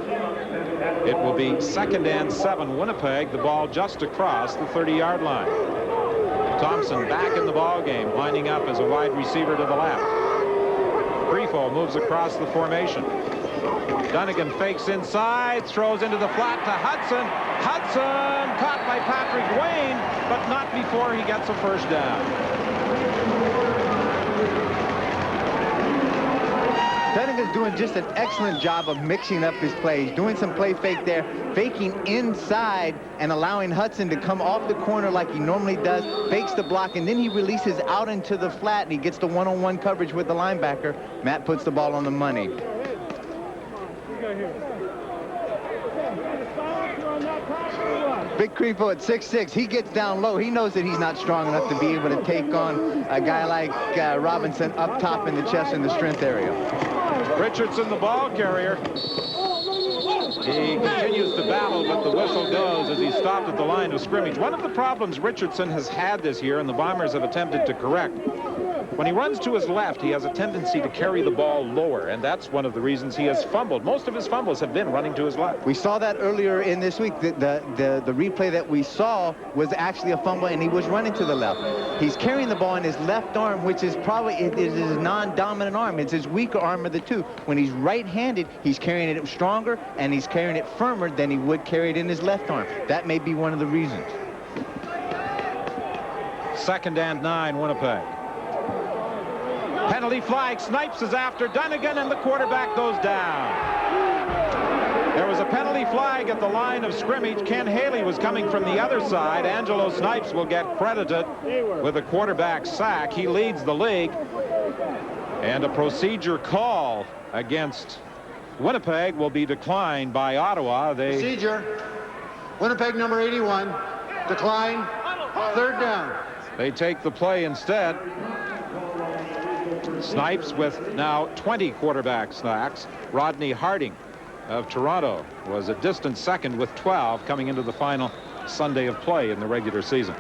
A: It will be 2nd and 7 Winnipeg, the ball just across the 30-yard line. Thompson back in the ball game, lining up as a wide receiver to the left. Creefel moves across the formation. Dunnigan fakes inside, throws into the flat to Hudson. Hudson caught by Patrick Wayne, but not before he gets a 1st down.
B: Dunnigan's doing just an excellent job of mixing up his plays, doing some play fake there, faking inside and allowing Hudson to come off the corner like he normally does, fakes the block, and then he releases out into the flat and he gets the one-on-one coverage with the linebacker. Matt puts the ball on the money. Big Creepo at 6'6". He gets down low. He knows that he's not strong enough to be able to take on a guy like Robinson up top in the chest in the strength area.
A: Richardson, the ball carrier. He continues to battle, but the whistle goes as he stopped at the line of scrimmage. One of the problems Richardson has had this year, and the Bombers have attempted to correct, when he runs to his left, he has a tendency to carry the ball lower, and that's one of the reasons he has fumbled. Most of his fumbles have been running to his left.
B: We saw that earlier in this week. The replay that we saw was actually a fumble, and he was running to the left. He's carrying the ball in his left arm, which is probably his non-dominant arm. It's his weaker arm of the two. When he's right-handed, he's carrying it stronger, and he's carrying it firmer than he would carry it in his left arm. That may be one of the reasons.
A: 2nd and 9, Winnipeg. Penalty flag. Snipes is after Dunnigan, and the quarterback goes down. There was a penalty flag at the line of scrimmage. Ken Haley was coming from the other side. Angelo Snipes will get credited with a quarterback sack. He leads the league. And a procedure call against Winnipeg will be declined by Ottawa.
D: Procedure. Winnipeg number 81. Decline. 3rd down.
A: They take the play instead. Snipes with now 20 quarterback sacks. Rodney Harding of Toronto was a distant second with 12 coming into the final Sunday of play in the regular season.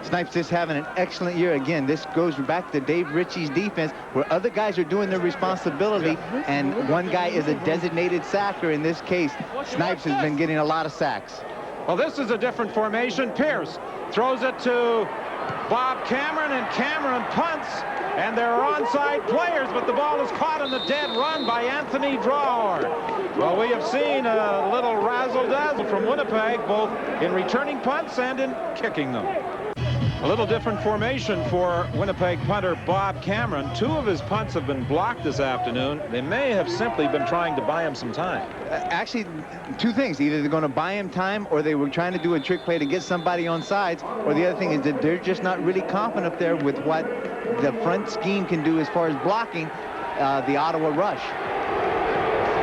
B: Snipes is having an excellent year. Again, this goes back to Dave Ritchie's defense, where other guys are doing their responsibility, and one guy is a designated sacker. In this case, Snipes has been getting a lot of sacks.
A: Well, this is a different formation. Pierce throws it to Bob Cameron, and Cameron punts, and there are onside players, but the ball is caught in the dead run by Anthony Drawhorn. Well, we have seen a little razzle-dazzle from Winnipeg, both in returning punts and in kicking them. A little different formation for Winnipeg punter Bob Cameron. 2 of his punts have been blocked this afternoon. They may have simply been trying to buy him some time.
B: Actually, 2 things. Either they're going to buy him time, or they were trying to do a trick play to get somebody on sides, or the other thing is that they're just not really confident up there with what the front scheme can do as far as blocking the Ottawa rush.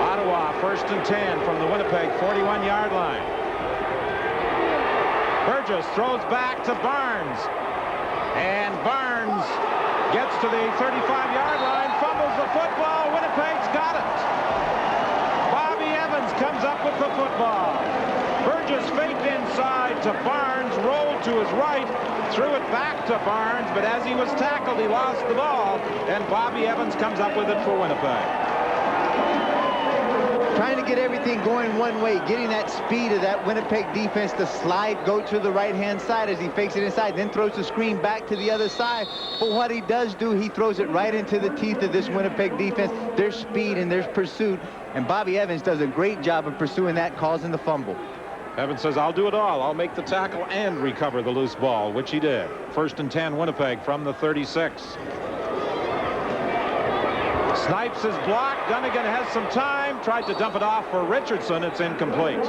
A: Ottawa 1st and 10 from the Winnipeg 41-yard line. Burgess throws back to Barnes, and Barnes gets to the 35-yard line, fumbles the football. Winnipeg's got it. Bobby Evans comes up with the football. Burgess faked inside to Barnes, rolled to his right, threw it back to Barnes, but as he was tackled, he lost the ball, and Bobby Evans comes up with it for Winnipeg.
B: Trying to get everything going one way, getting that speed of that Winnipeg defense to slide, go to the right-hand side as he fakes it inside, then throws the screen back to the other side. But what he does do, he throws it right into the teeth of this Winnipeg defense. There's speed and there's pursuit, and Bobby Evans does a great job of pursuing that, causing the fumble.
A: Evans says, I'll do it all. I'll make the tackle and recover the loose ball, which he did. 1st and 10, Winnipeg from the 36. Snipes is blocked. Dunnigan has some time. Tried to dump it off for Richardson. It's incomplete.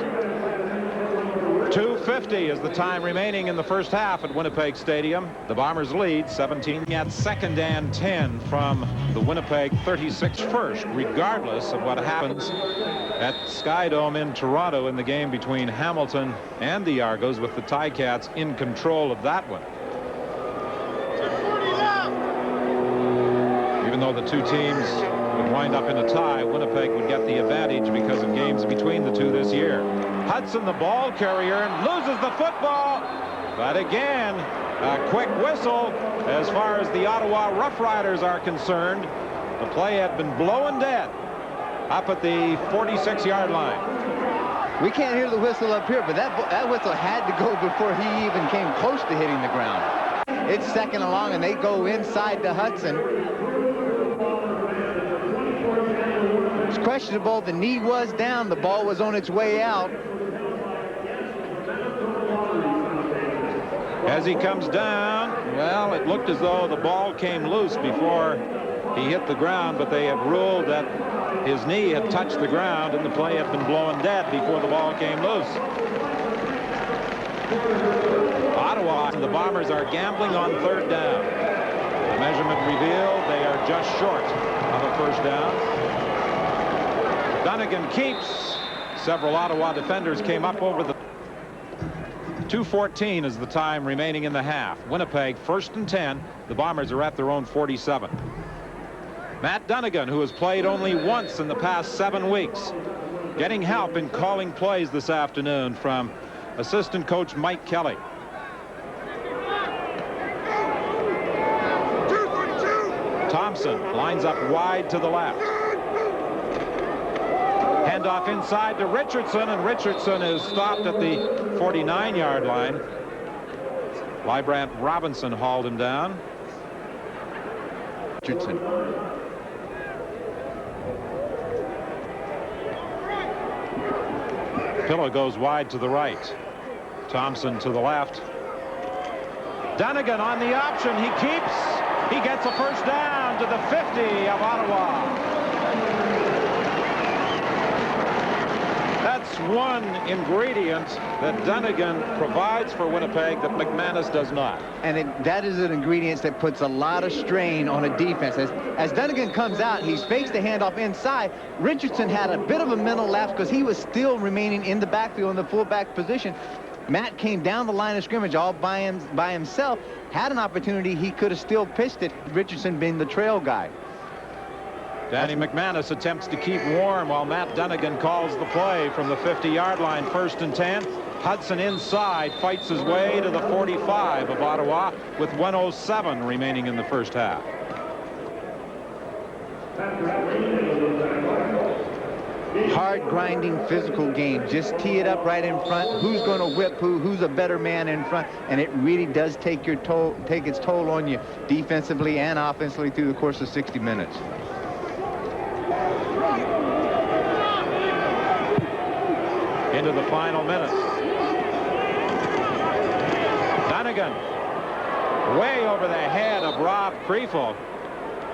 A: 2:50 is the time remaining in the first half at Winnipeg Stadium. The Bombers lead 17 at 2nd and 10 from the Winnipeg 36 first, regardless of what happens at Skydome in Toronto in the game between Hamilton and the Argos, with the Ticats in control of that one. Even though the 2 teams would wind up in a tie, Winnipeg would get the advantage because of games between the 2 this year. Hudson, the ball carrier, and loses the football. But again, a quick whistle as far as the Ottawa Rough Riders are concerned. The play had been blowing dead up at the 46-yard line.
B: We can't hear the whistle up here, but that whistle had to go before he even came close to hitting the ground. It's 2nd and long, and they go inside to Hudson. It's questionable. The knee was down. The ball was on its way out.
A: As he comes down, well, it looked as though the ball came loose before he hit the ground, but they have ruled that his knee had touched the ground and the play had been blown dead before the ball came loose. Ottawa, the Bombers are gambling on 3rd down. The measurement revealed they are just short of a 1st down. Dunnigan keeps. Several Ottawa defenders came up over the 2:14 is the time remaining in the half. Winnipeg 1st and 10. The Bombers are at their own 47. Matt Dunnigan, who has played only once in the past 7 weeks, getting help in calling plays this afternoon from assistant coach Mike Kelly. Thompson lines up wide to the left. Handoff inside to Richardson, and Richardson is stopped at the 49-yard line. Librant Robinson hauled him down.
B: Richardson.
A: Pillow goes wide to the right. Thompson to the left. Dunnigan on the option. He keeps. He gets a first down to the 50 of Ottawa. That's one ingredient that Dunnigan provides for Winnipeg that McManus does not.
B: And that is an ingredient that puts a lot of strain on a defense. As Dunnigan comes out, he fakes the handoff inside. Richardson had a bit of a mental lapse because he was still remaining in the backfield in the fullback position. Matt came down the line of scrimmage all by himself, had an opportunity. He could have still pitched it, Richardson being the trail guy.
A: Danny McManus attempts to keep warm while Matt Dunnigan calls the play from the 50-yard line. 1st and 10. Hudson inside fights his way to the 45 of Ottawa with 1:07 remaining in the first half.
B: Hard grinding physical game. Just tee it up right in front. Who's going to whip who's a better man in front, and it really does take its toll on you defensively and offensively through the course of 60 minutes.
A: Into the final minutes. Dunnigan way over the head of Rob Kriefel.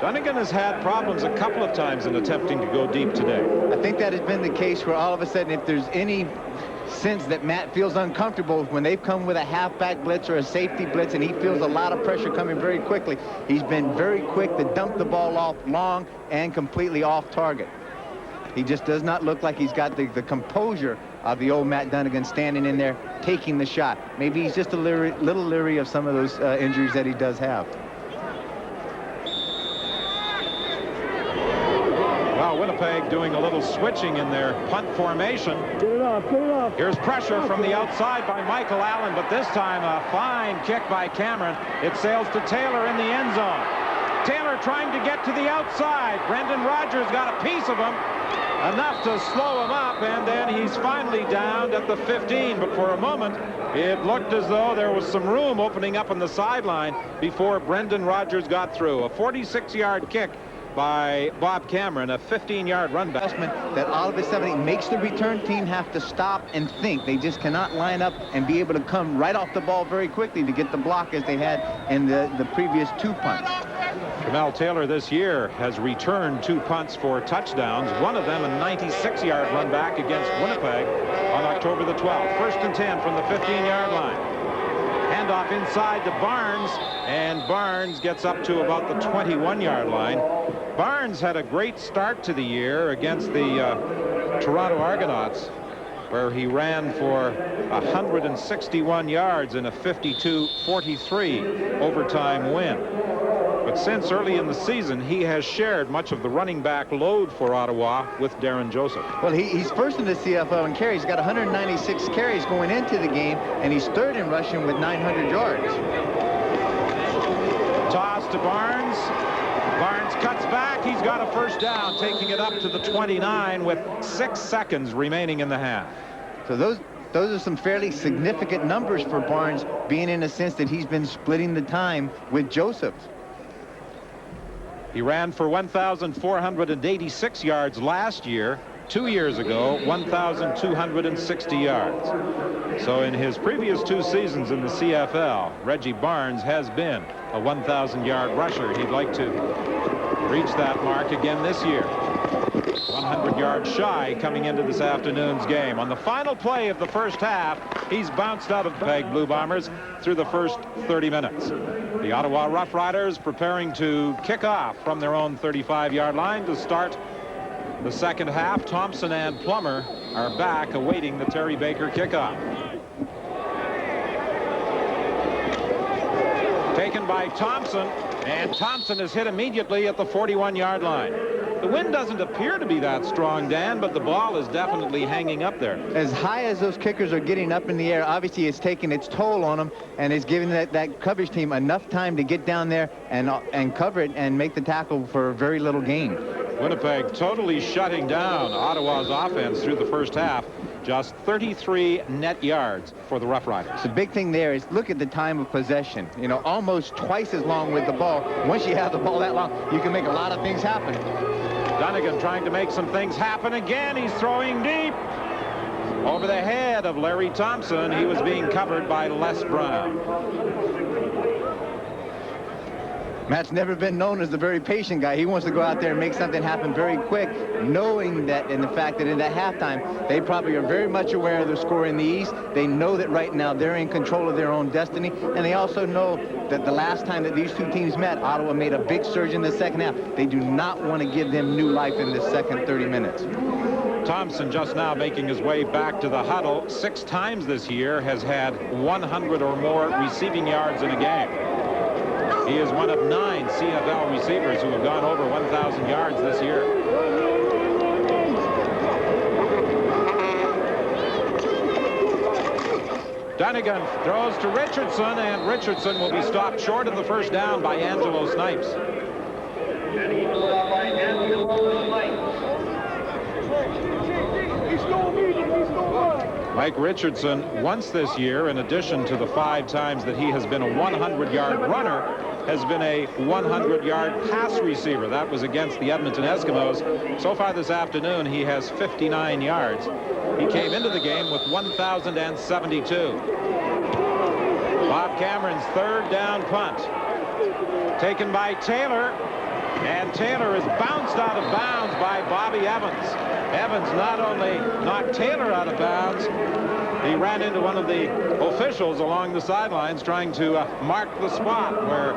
A: Dunnigan has had problems a couple of times in attempting to go deep today.
B: I think that has been the case where all of a sudden, if there's any sense that Matt feels uncomfortable when they've come with a halfback blitz or a safety blitz and he feels a lot of pressure coming very quickly, he's been very quick to dump the ball off long and completely off target. He just does not look like he's got the composure of the old Matt Dunnigan standing in there taking the shot. Maybe he's just a little leery of some of those injuries that he does have.
A: Well, Winnipeg doing a little switching in their punt formation.
E: Get it off, get it off.
A: Here's pressure from the outside by Michael Allen, but this time a fine kick by Cameron. It sails to Taylor in the end zone. Taylor trying to get to the outside. Brendan Rodgers got a piece of him, enough to slow him up, and then he's finally downed at the 15. But for a moment, it looked as though there was some room opening up on the sideline before Brendan Rodgers got through. A 46-yard kick by Bob Cameron, a 15-yard run back.
B: That all of a sudden it makes the return team have to stop and think. They just cannot line up and be able to come right off the ball very quickly to get the block as they had in the previous 2 punts.
A: Jamel Taylor this year has returned 2 punts for touchdowns, one of them a 96-yard run back against Winnipeg on October the 12th. 1st and 10 from the 15-yard line. Handoff inside to Barnes, and Barnes gets up to about the 21-yard line. Barnes had a great start to the year against the Toronto Argonauts, where he ran for 161 yards in a 52-43 overtime win. But since early in the season, he has shared much of the running back load for Ottawa with Darren Joseph.
B: Well, he's first in the CFL in carries. He's got 196 carries going into the game, and he's third in rushing with 900 yards.
A: Toss to Barnes. Barnes cuts back. He's got a first down, taking it up to the 29 with 6 seconds remaining in the half.
B: So those are some fairly significant numbers for Barnes, being in a sense that he's been splitting the time with Joseph.
A: He ran for 1,486 yards last year. 2 years ago, 1,260 yards. So in his previous 2 seasons in the CFL, Reggie Barnes has been a 1,000-yard rusher. He'd like to reach that mark again this year. 100 yards shy coming into this afternoon's game. On the final play of the first half, he's bounced out of the Winnipeg Blue Bombers through the first 30 minutes. The Ottawa Rough Riders preparing to kick off from their own 35-yard line to start the second half. Thompson and Plummer are back awaiting the Terry Baker kickoff. Taken by Thompson, and Thompson is hit immediately at the 41-yard line. The wind doesn't appear to be that strong, Dan, but the ball is definitely hanging up there.
B: As high as those kickers are getting up in the air, obviously it's taking its toll on them, and it's giving that coverage team enough time to get down there and cover it and make the tackle for very little gain.
A: Winnipeg totally shutting down Ottawa's offense through the first half. Just 33 net yards for the Rough Riders.
B: The big thing there is look at the time of possession. You know, almost twice as long with the ball. Once you have the ball that long, you can make a lot of things happen.
A: Dunnigan trying to make some things happen again. He's throwing deep over the head of Larry Thompson. He was being covered by Les Brown.
B: Matt's never been known as the very patient guy. He wants to go out there and make something happen very quick, knowing that in the fact that in that halftime, they probably are very much aware of the score in the East. They know that right now they're in control of their own destiny, and they also know that the last time that these two teams met, Ottawa made a big surge in the second half. They do not want to give them new life in the second 30 minutes.
A: Thompson just now making his way back to the huddle. 6 times this year has had 100 or more receiving yards in a game. He is one of 9 CFL receivers who have gone over 1,000 yards this year. Dunnigan throws to Richardson, and Richardson will be stopped short of the first down by Angelo Snipes. Mike Richardson, once this year, in addition to the 5 times that he has been a 100-yard runner, has been a 100-yard pass receiver. That was against the Edmonton Eskimos. So far this afternoon, he has 59 yards. He came into the game with 1,072. Bob Cameron's 3rd down punt. Taken by Taylor, and Taylor is bounced out of bounds by Bobby Evans. Evans not only knocked Taylor out of bounds, he ran into one of the officials along the sidelines trying to mark the spot where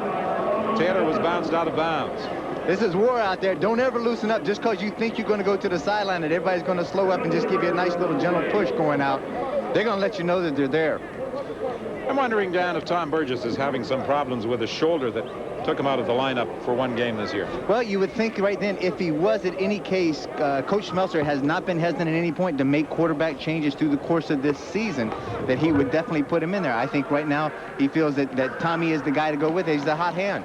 A: Taylor was bounced out of bounds.
B: This is war out there. Don't ever loosen up just because you think you're going to go to the sideline and everybody's going to slow up and just give you a nice little gentle push going out. They're going to let you know that they're there.
A: I'm wondering, Dan, if Tom Burgess is having some problems with his shoulder that took him out of the lineup for 1 game this year.
B: Well, you would think right then, if he was at any case, Coach Schmelzer has not been hesitant at any point to make quarterback changes through the course of this season, that he would definitely put him in there. I think right now he feels that Tommy is the guy to go with. He's the hot hand.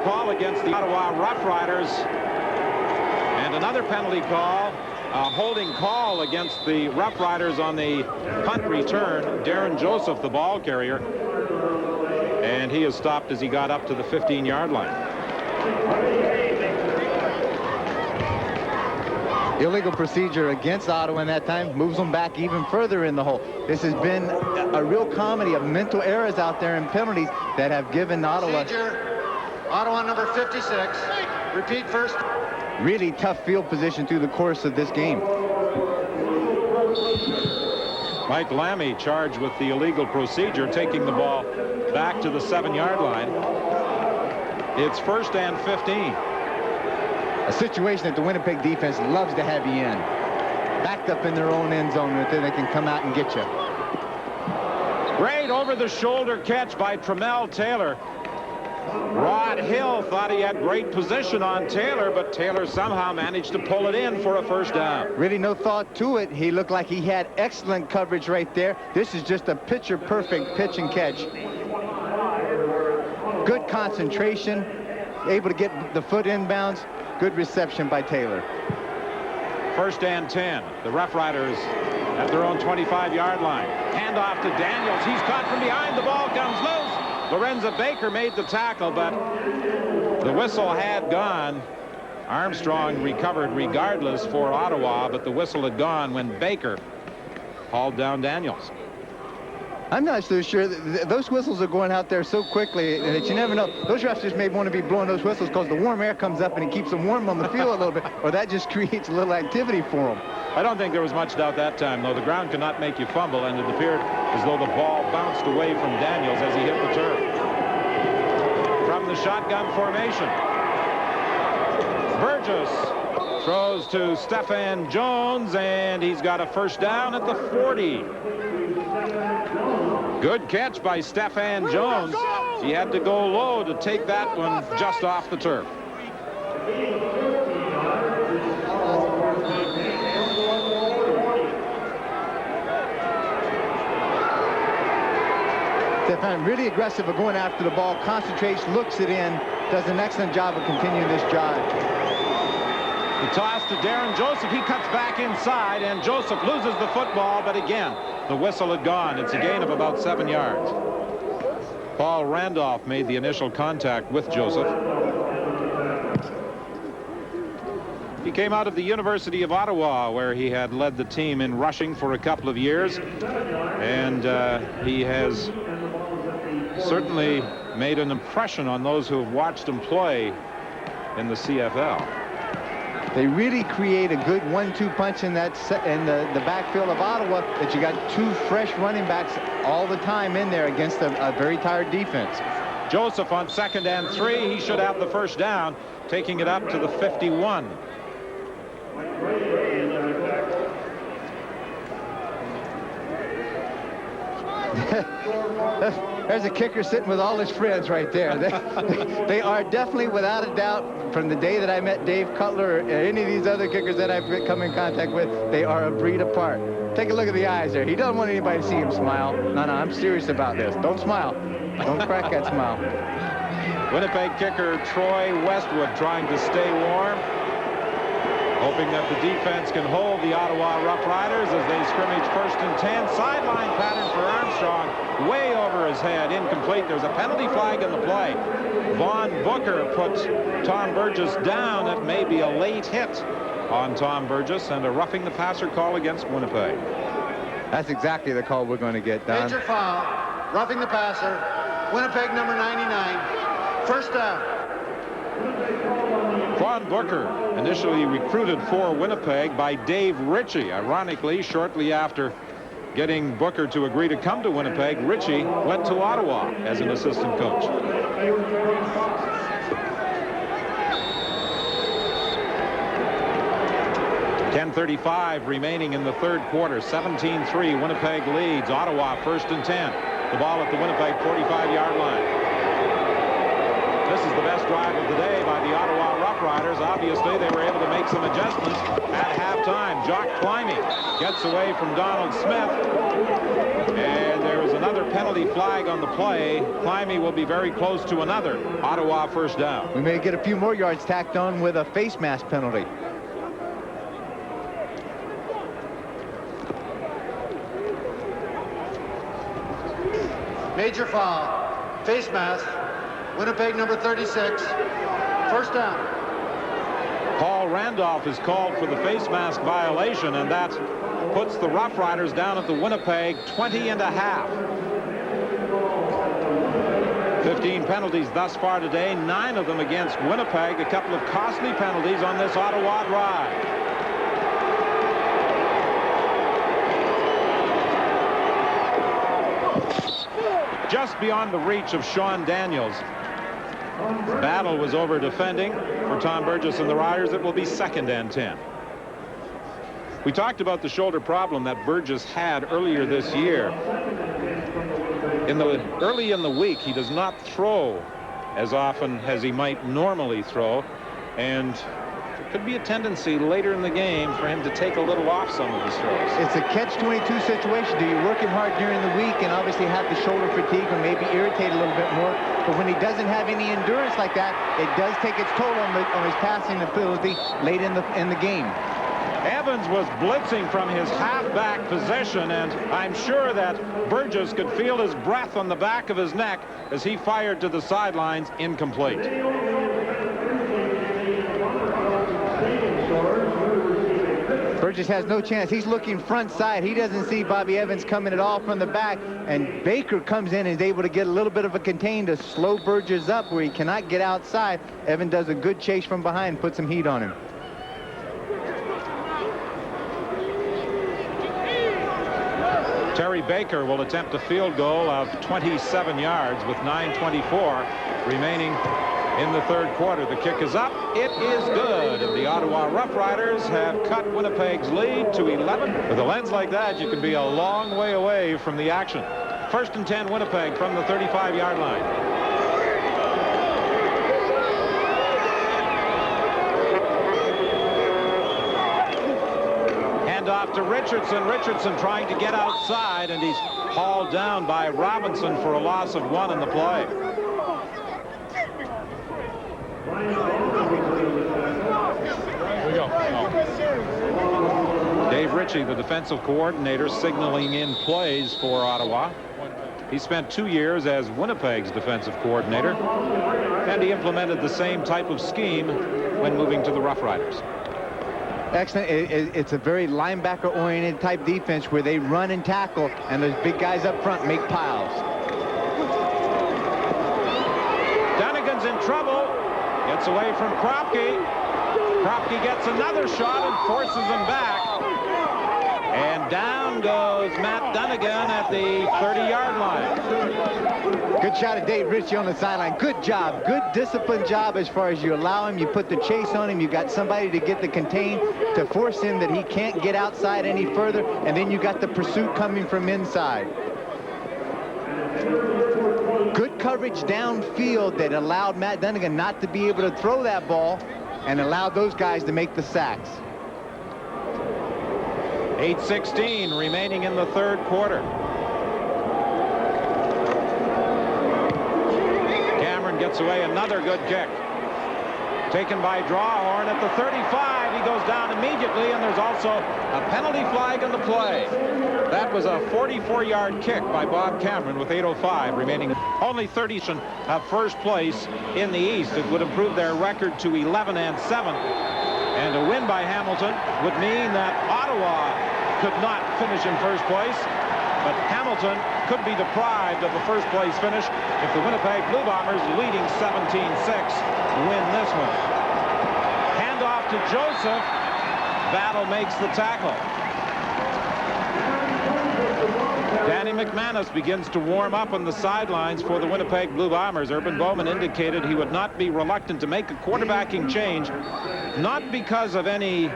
A: Call against the Ottawa Rough Riders, and another penalty call, a holding call against the Rough Riders on the punt return. Darren Joseph, the ball carrier, and he is stopped as he got up to the 15-yard line.
B: Illegal procedure against Ottawa in that time, moves them back even further in the hole. This has been a real comedy of mental errors out there and penalties that have given Ottawa
D: Ottawa number 56. Repeat first.
B: Really tough field position through the course of this game.
A: Mike Lammy charged with the illegal procedure, taking the ball back to the 7-yard line. It's 1st and 15.
B: A situation that the Winnipeg defense loves to have you in. Backed up in their own end zone, that they can come out and get you.
A: Great over-the-shoulder catch by Tremel Taylor. Rod Hill thought he had great position on Taylor, but Taylor somehow managed to pull it in for a first down.
B: Really no thought to it. He looked like he had excellent coverage right there. This is just a picture-perfect pitch and catch. Good concentration, able to get the foot inbounds. Good reception by Taylor.
A: 1st and 10. The Rough Riders at their own 25-yard line. Handoff to Daniels. He's caught from behind. The ball comes loose. Lorenzo Baker made the tackle, but the whistle had gone. Armstrong recovered regardless for Ottawa, but the whistle had gone when Baker hauled down Daniels.
B: I'm not so sure. Those whistles are going out there so quickly that you never know. Those refs just may want to be blowing those whistles because the warm air comes up and it keeps them warm on the field a little bit, or that just creates a little activity for them.
A: I don't think there was much doubt that time, though. The ground cannot make you fumble, and it appeared as though the ball bounced away from Daniels as he hit the turf. From the shotgun formation, Burgess throws to Stephan Jones, and he's got a first down at the 40. Good catch by Stephan Jones. He had to go low to take that one just off the turf.
B: Stephan really aggressive of going after the ball, concentrates, looks it in, does an excellent job of continuing this drive.
A: The toss to Darren Joseph. He cuts back inside, and Joseph loses the football, but again, the whistle had gone. It's a gain of about 7 yards. Paul Randolph made the initial contact with Joseph. He came out of the University of Ottawa, where he had led the team in rushing for a couple of years, and he has certainly made an impression on those who have watched him play in the CFL.
B: They really create a good 1-2 punch in that in the backfield of Ottawa, that you got two fresh running backs all the time in there against a very tired defense.
A: Joseph on 2nd and 3. He should have the first down, taking it up to the 51.
B: There's a kicker sitting with all his friends right there. They are definitely, without a doubt, from the day that I met Dave Cutler or any of these other kickers that I've come in contact with, they are a breed apart. Take a look at the eyes there. He doesn't want anybody to see him smile. No, I'm serious about this. Don't smile. Don't crack that smile.
A: Winnipeg kicker Troy Westwood trying to stay warm, hoping that the defense can hold the Ottawa Rough Riders as they scrimmage 1st and 10. Sideline pattern for Armstrong, way over his head, incomplete. There's a penalty flag in the play. Vaughn Booker puts Tom Burgess down. It may be a late hit on Tom Burgess, and a roughing the passer call against Winnipeg.
B: That's exactly the call we're going to get, Don.
D: Major foul, roughing the passer, Winnipeg number 99, first down.
A: Vaughn Booker, initially recruited for Winnipeg by Dave Ritchie. Ironically, shortly after getting Booker to agree to come to Winnipeg, Ritchie went to Ottawa as an assistant coach. .10:35 remaining in the third quarter. 17-3, Winnipeg leads. Ottawa 1st and 10. The ball at the Winnipeg 45-yard line. This is the best drive of the day by the Ottawa Rough Riders. Obviously, they were able to make some adjustments at halftime. Jock Climbing gets away from Donald Smith, and there is another penalty flag on the play. Climbing will be very close to another Ottawa first down.
B: We may get a few more yards tacked on with a face mask penalty.
D: Major foul, face mask, Winnipeg number 36, first down.
A: Paul Randolph is called for the face mask violation, and that puts the Rough Riders down at the Winnipeg 20.5. 15 penalties thus far today, 9 of them against Winnipeg. A couple of costly penalties on this Ottawa drive. Just beyond the reach of Sean Daniels. The battle was over defending for Tom Burgess and the Riders. It will be 2nd and 10. We talked about the shoulder problem that Burgess had earlier this year. Early in the week, he does not throw as often as he might normally throw, and there could be a tendency later in the game for him to take a little off some of his throws.
B: It's a catch-22 situation. Do you work him hard during the week and obviously have the shoulder fatigue and maybe irritate a little bit more? But when he doesn't have any endurance like that, it does take its toll on his passing ability late in the game.
A: Evans was blitzing from his halfback position, and I'm sure that Burgess could feel his breath on the back of his neck as he fired to the sidelines, incomplete.
B: Burgess has no chance. He's looking front side. He doesn't see Bobby Evans coming at all from the back. And Baker comes in and is able to get a little bit of a contain to slow Burgess up where he cannot get outside. Evans does a good chase from behind, puts some heat on him.
A: Terry Baker will attempt a field goal of 27 yards with 9:24 remaining in the third quarter. The kick is up. It is good. And the Ottawa Rough Riders have cut Winnipeg's lead to 11. With a lens like that, you can be a long way away from the action. 1st and 10 Winnipeg from the 35-yard line. Off to Richardson. Richardson trying to get outside, and he's hauled down by Robinson for a loss of 1 in the play. Dave Ritchie, the defensive coordinator, signaling in plays for Ottawa. He spent 2 years as Winnipeg's defensive coordinator, and he implemented the same type of scheme when moving to the Rough Riders.
B: Excellent. It's a very linebacker-oriented type defense where they run and tackle, and those big guys up front make piles.
A: Dunnigan's in trouble. Gets away from Kropke. Kropke gets another shot and forces him back. And down goes Matt Dunnigan at the 30-yard line.
B: Good shot of Dave Ritchie on the sideline. Good job. Good disciplined job as far as you allow him. You put the chase on him. You got somebody to get the contain to force him that he can't get outside any further. And then you got the pursuit coming from inside. Good coverage downfield that allowed Matt Dunnigan not to be able to throw that ball and allowed those guys to make the sacks.
A: 8:16 remaining in the third quarter. Cameron gets away. Another good kick. Taken by Drawhorn at the 35. He goes down immediately, and there's also a penalty flag on the play. That was a 44-yard kick by Bob Cameron with 8:05 remaining. Only 30 have first place in the East. It would improve their record to 11-7. And a win by Hamilton would mean that Ottawa could not finish in first place, but Hamilton could be deprived of a first place finish if the Winnipeg Blue Bombers, leading 17-6, win this one. Handoff to Joseph. Battle makes the tackle. Danny McManus begins to warm up on the sidelines for the Winnipeg Blue Bombers. Urban Bowman indicated he would not be reluctant to make a quarterbacking change, not because of any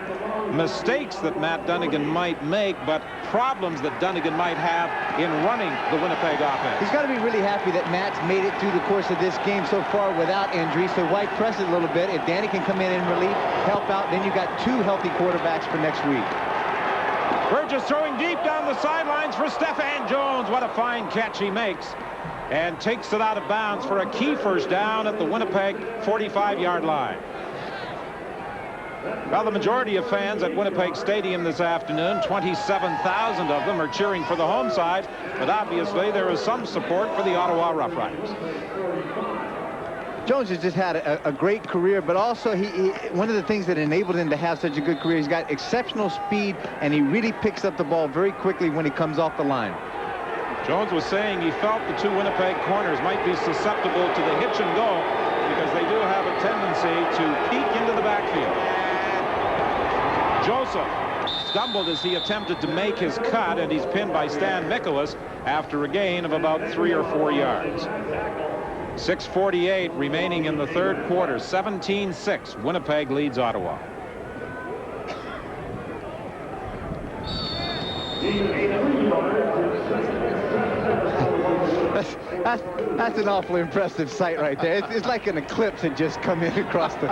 A: mistakes that Matt Dunnigan might make, but problems that Dunnigan might have in running the Winnipeg offense.
B: He's got to be really happy that Matt's made it through the course of this game so far without injury, so why press it a little bit? If Danny can come in relief, help out, then you got 2 healthy quarterbacks for next week.
A: Burgess throwing deep down the sidelines for Stephan Jones. What a fine catch he makes, and takes it out of bounds for a key first down at the Winnipeg 45-yard line. Well, the majority of fans at Winnipeg Stadium this afternoon, 27,000 of them, are cheering for the home side, but obviously there is some support for the Ottawa Rough Riders.
B: Jones has just had a great career, but also one of the things that enabled him to have such a good career, he's got exceptional speed, and he really picks up the ball very quickly when he comes off the line.
A: Jones was saying he felt the 2 Winnipeg corners might be susceptible to the hitch and go because they do have a tendency to peek into the backfield. Joseph stumbled as he attempted to make his cut, and he's pinned by Stan Mikolas after a gain of about 3 or 4 yards. 6:48 remaining in the third quarter. 17-6. Winnipeg leads Ottawa.
B: That's an awfully impressive sight right there. It's like an eclipse had just come in across the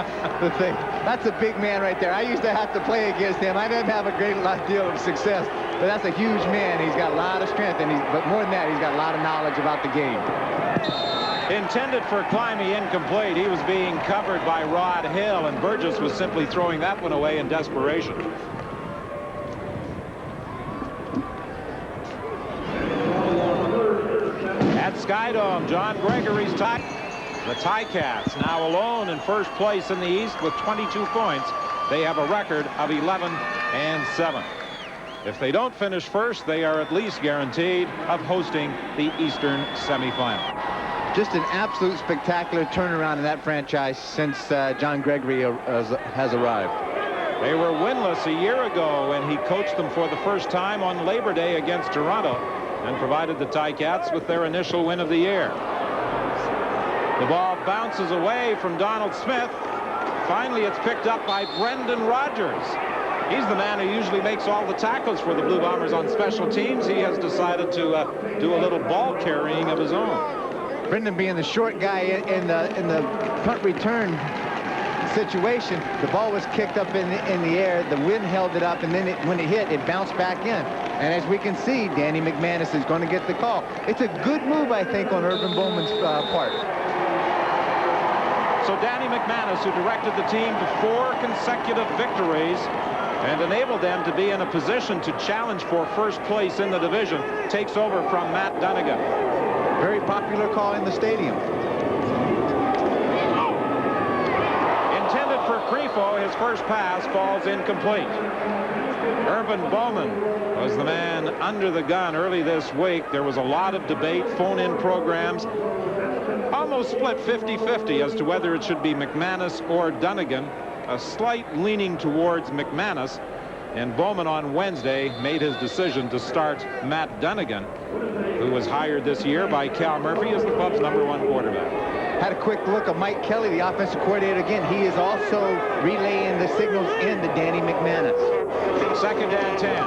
B: thing. That's a big man right there. I used to have to play against him. I didn't have a great deal of success, but that's a huge man. He's got a lot of strength, but more than that, he's got a lot of knowledge about the game.
A: Intended for Climby, incomplete. He was being covered by Rod Hill, and Burgess was simply throwing that one away in desperation. At Skydome, John Gregory's tie. The Ticats now alone in first place in the East with 22 points. they have a record of 11-7. If they don't finish first, they are at least guaranteed of hosting the Eastern semifinal.
B: Just an absolute spectacular turnaround in that franchise since John Gregory has arrived.
A: They were winless a year ago when he coached them for the first time on Labor Day against Toronto and provided the Ticats with their initial win of the year. The ball bounces away from Donald Smith. Finally, it's picked up by Brendan Rodgers. He's the man who usually makes all the tackles for the Blue Bombers on special teams. He has decided to do a little ball carrying of his own.
B: Brendan, being the short guy in the punt return situation, the ball was kicked up in the air. The wind held it up, and then when it hit, it bounced back in. And as we can see, Danny McManus is going to get the call. It's a good move, I think, on Irvin Bowman's part.
A: So Danny McManus, who directed the team to 4 consecutive victories and enabled them to be in a position to challenge for first place in the division, takes over from Matt Dunnigan.
B: Very popular call in the stadium.
A: Intended for Crefo, his first pass falls incomplete. Irvin Bowman was the man under the gun early this week. There was a lot of debate, phone-in programs, almost split 50-50 as to whether it should be McManus or Dunnigan. A slight leaning towards McManus, and Bowman on Wednesday made his decision to start Matt Dunnigan, who was hired this year by Cal Murphy as the club's #1 quarterback.
B: Had a quick look at Mike Kelly, the offensive coordinator. Again, he is also relaying the signals into Danny McManus.
A: 2nd and 10.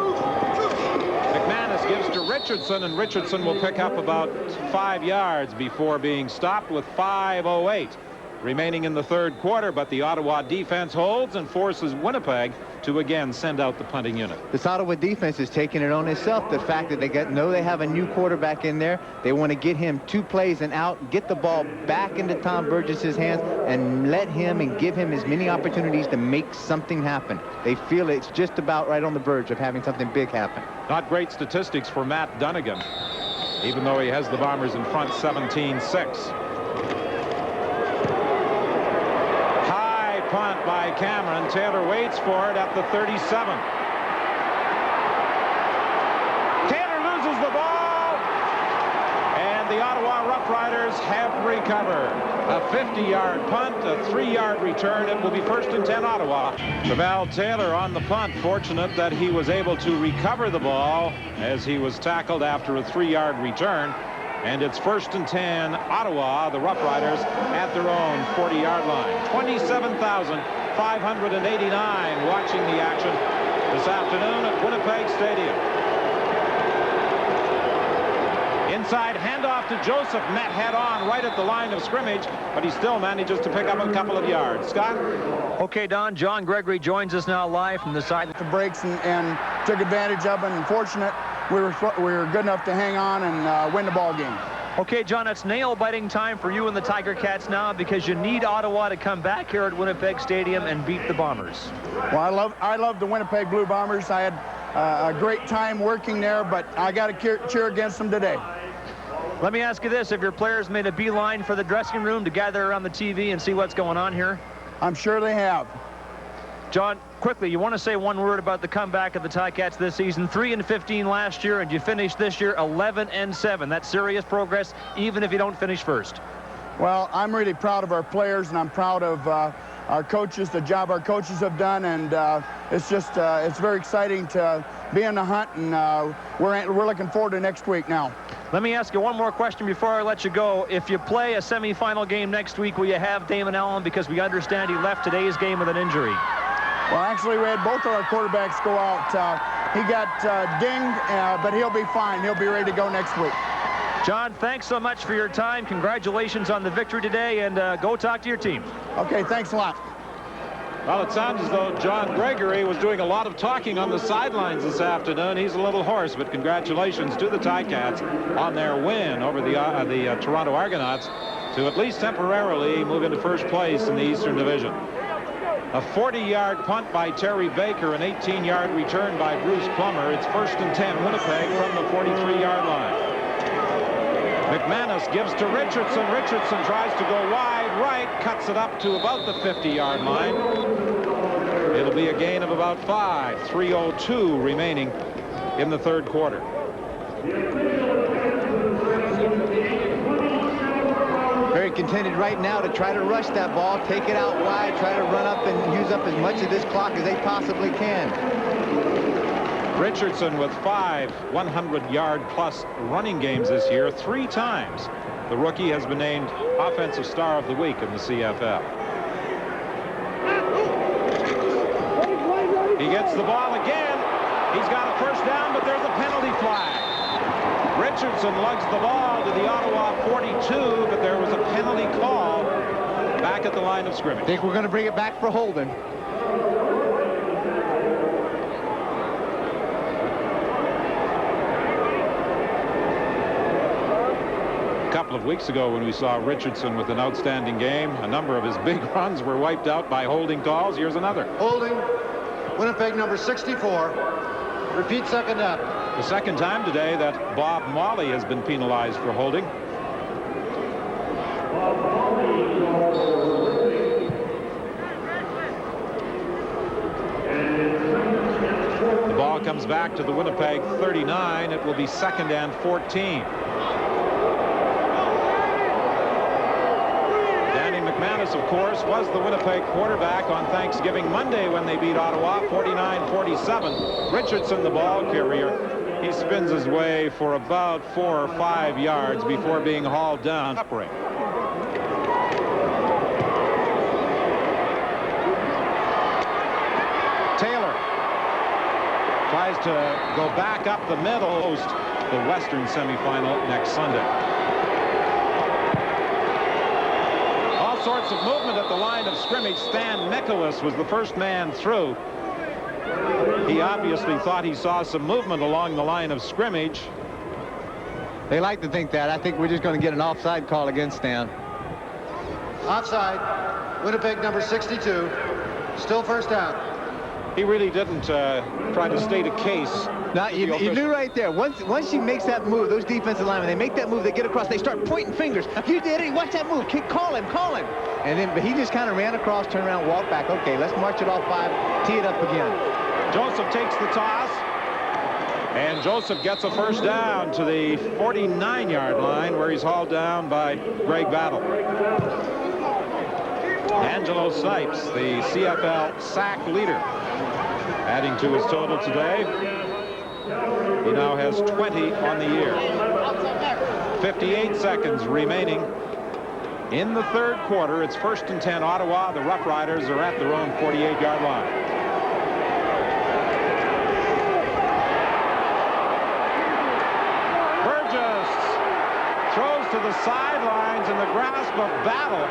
A: McManus gives to Richardson, and Richardson will pick up about 5 yards before being stopped with 5:08 remaining in the 3rd quarter. But the Ottawa defense holds and forces Winnipeg to again send out the punting unit.
B: This Ottawa defense is taking it on itself. The fact that they have a new quarterback in there. They want to get him 2 plays and out, get the ball back into Tom Burgess's hands, and let him and give him as many opportunities to make something happen. They feel it's just about right on the verge of having something big happen.
A: Not great statistics for Matt Dunnigan, even though he has the Bombers in front 17-6. Punt by Cameron. Taylor waits for it at the 37. Taylor loses the ball, and the Ottawa Rough Riders have recovered. A 50-yard punt, a 3-yard return. It will be 1st and 10 Ottawa. Val Taylor on the punt, fortunate that he was able to recover the ball as he was tackled after a 3-yard return. And it's 1st and 10 Ottawa, the Rough Riders, at their own 40-yard line. 27,589 watching the action this afternoon at Winnipeg Stadium. Inside handoff to Joseph, met head on right at the line of scrimmage, but he still manages to pick up a couple of yards. Scott?
C: Okay, Don, John Gregory joins us now live from the side.
F: The breaks and took advantage of it, and fortunate we were good enough to hang on and win the ball game.
C: Okay, John, it's nail-biting time for you and the Tiger Cats now because you need Ottawa to come back here at Winnipeg Stadium and beat the Bombers.
F: Well, I love the Winnipeg Blue Bombers. I had a great time working there, but I got to cheer against them today.
C: Let me ask you this. Have your players made a beeline for the dressing room to gather around the TV and see what's going on here?
F: I'm sure they have.
C: John, quickly, you want to say one word about the comeback of the Ticats this season? 3-15 last year, and you finished this year 11-7. That's serious progress, even if you don't finish first.
F: Well, I'm really proud of our players, and I'm proud of our coaches, the job our coaches have done, and it's just it's very exciting to be in the hunt, and we're looking forward to next week now.
C: Let me ask you one more question before I let you go. If you play a semifinal game next week, will you have Damon Allen? Because we understand he left today's game with an injury.
F: Well, actually, we had both of our quarterbacks go out. He got dinged, but he'll be fine. He'll be ready to go next week.
C: John, thanks so much for your time. Congratulations on the victory today, and go talk to your team.
F: Okay, thanks a lot.
A: Well, it sounds as though John Gregory was doing a lot of talking on the sidelines this afternoon. He's a little hoarse, but congratulations to the Ticats on their win over the Toronto Argonauts to at least temporarily move into first place in the Eastern Division. A 40-yard punt by Terry Baker, an 18-yard return by Bruce Plummer. It's 1st and 10 Winnipeg from the 43-yard line. McManus gives to Richardson. Richardson tries to go wide right, cuts it up to about the 50-yard line. It It'll be a gain of about 5. 3:02 remaining in the third quarter.
B: Very contented right now to try to rush that ball, take it out wide, try to run up and use up as much of this clock as they possibly can.
A: Richardson with 5 100-yard-plus running games this year. 3 times the rookie has been named Offensive Star of the Week in the CFL. He gets the ball again. He's got a first down, but there's a penalty flag. Richardson lugs the ball to the Ottawa 42, but there was a penalty call back at the line of scrimmage.
B: I think we're going to bring it back for holding.
A: A couple of weeks ago when we saw Richardson with an outstanding game, a number of his big runs were wiped out by holding calls. Here's another.
D: Holding, Winnipeg number 64. Repeat second up.
A: The second time today that Bob Molly has been penalized for holding. The ball comes back to the Winnipeg 39. It will be 2nd and 14. McManus, of course, was the Winnipeg quarterback on Thanksgiving Monday when they beat Ottawa 49-47. Richardson, the ball carrier, he spins his way for about 4 or 5 yards before being hauled down. Taylor tries to go back up the middle, host the Western semifinal next Sunday. Sorts of movement at the line of scrimmage. Stan Nicholas was the first man through. He obviously thought he saw some movement along the line of scrimmage.
B: They like to think that. I think we're just going to get an offside call against Stan.
D: Offside, Winnipeg number 62. Still first down.
A: He really didn't try to state a case.
B: Now, you knew right there. Once she makes that move, those defensive linemen, they make that move, they get across, they start pointing fingers. You did it. Watch that move. Call him. And then, but he just kind of ran across, turned around, walked back. Okay, let's march it off 5, tee it up again.
A: Joseph takes the toss. And Joseph gets a first down to the 49-yard line where he's hauled down by Greg Battle. Angelo Snipes, the CFL sack leader, adding to his total today. He now has 20 on the year. 58 seconds remaining in the third quarter. It's 1st and 10 Ottawa. The Rough Riders are at their own 48-yard line. Burgess throws to the sidelines in the grasp of Battle.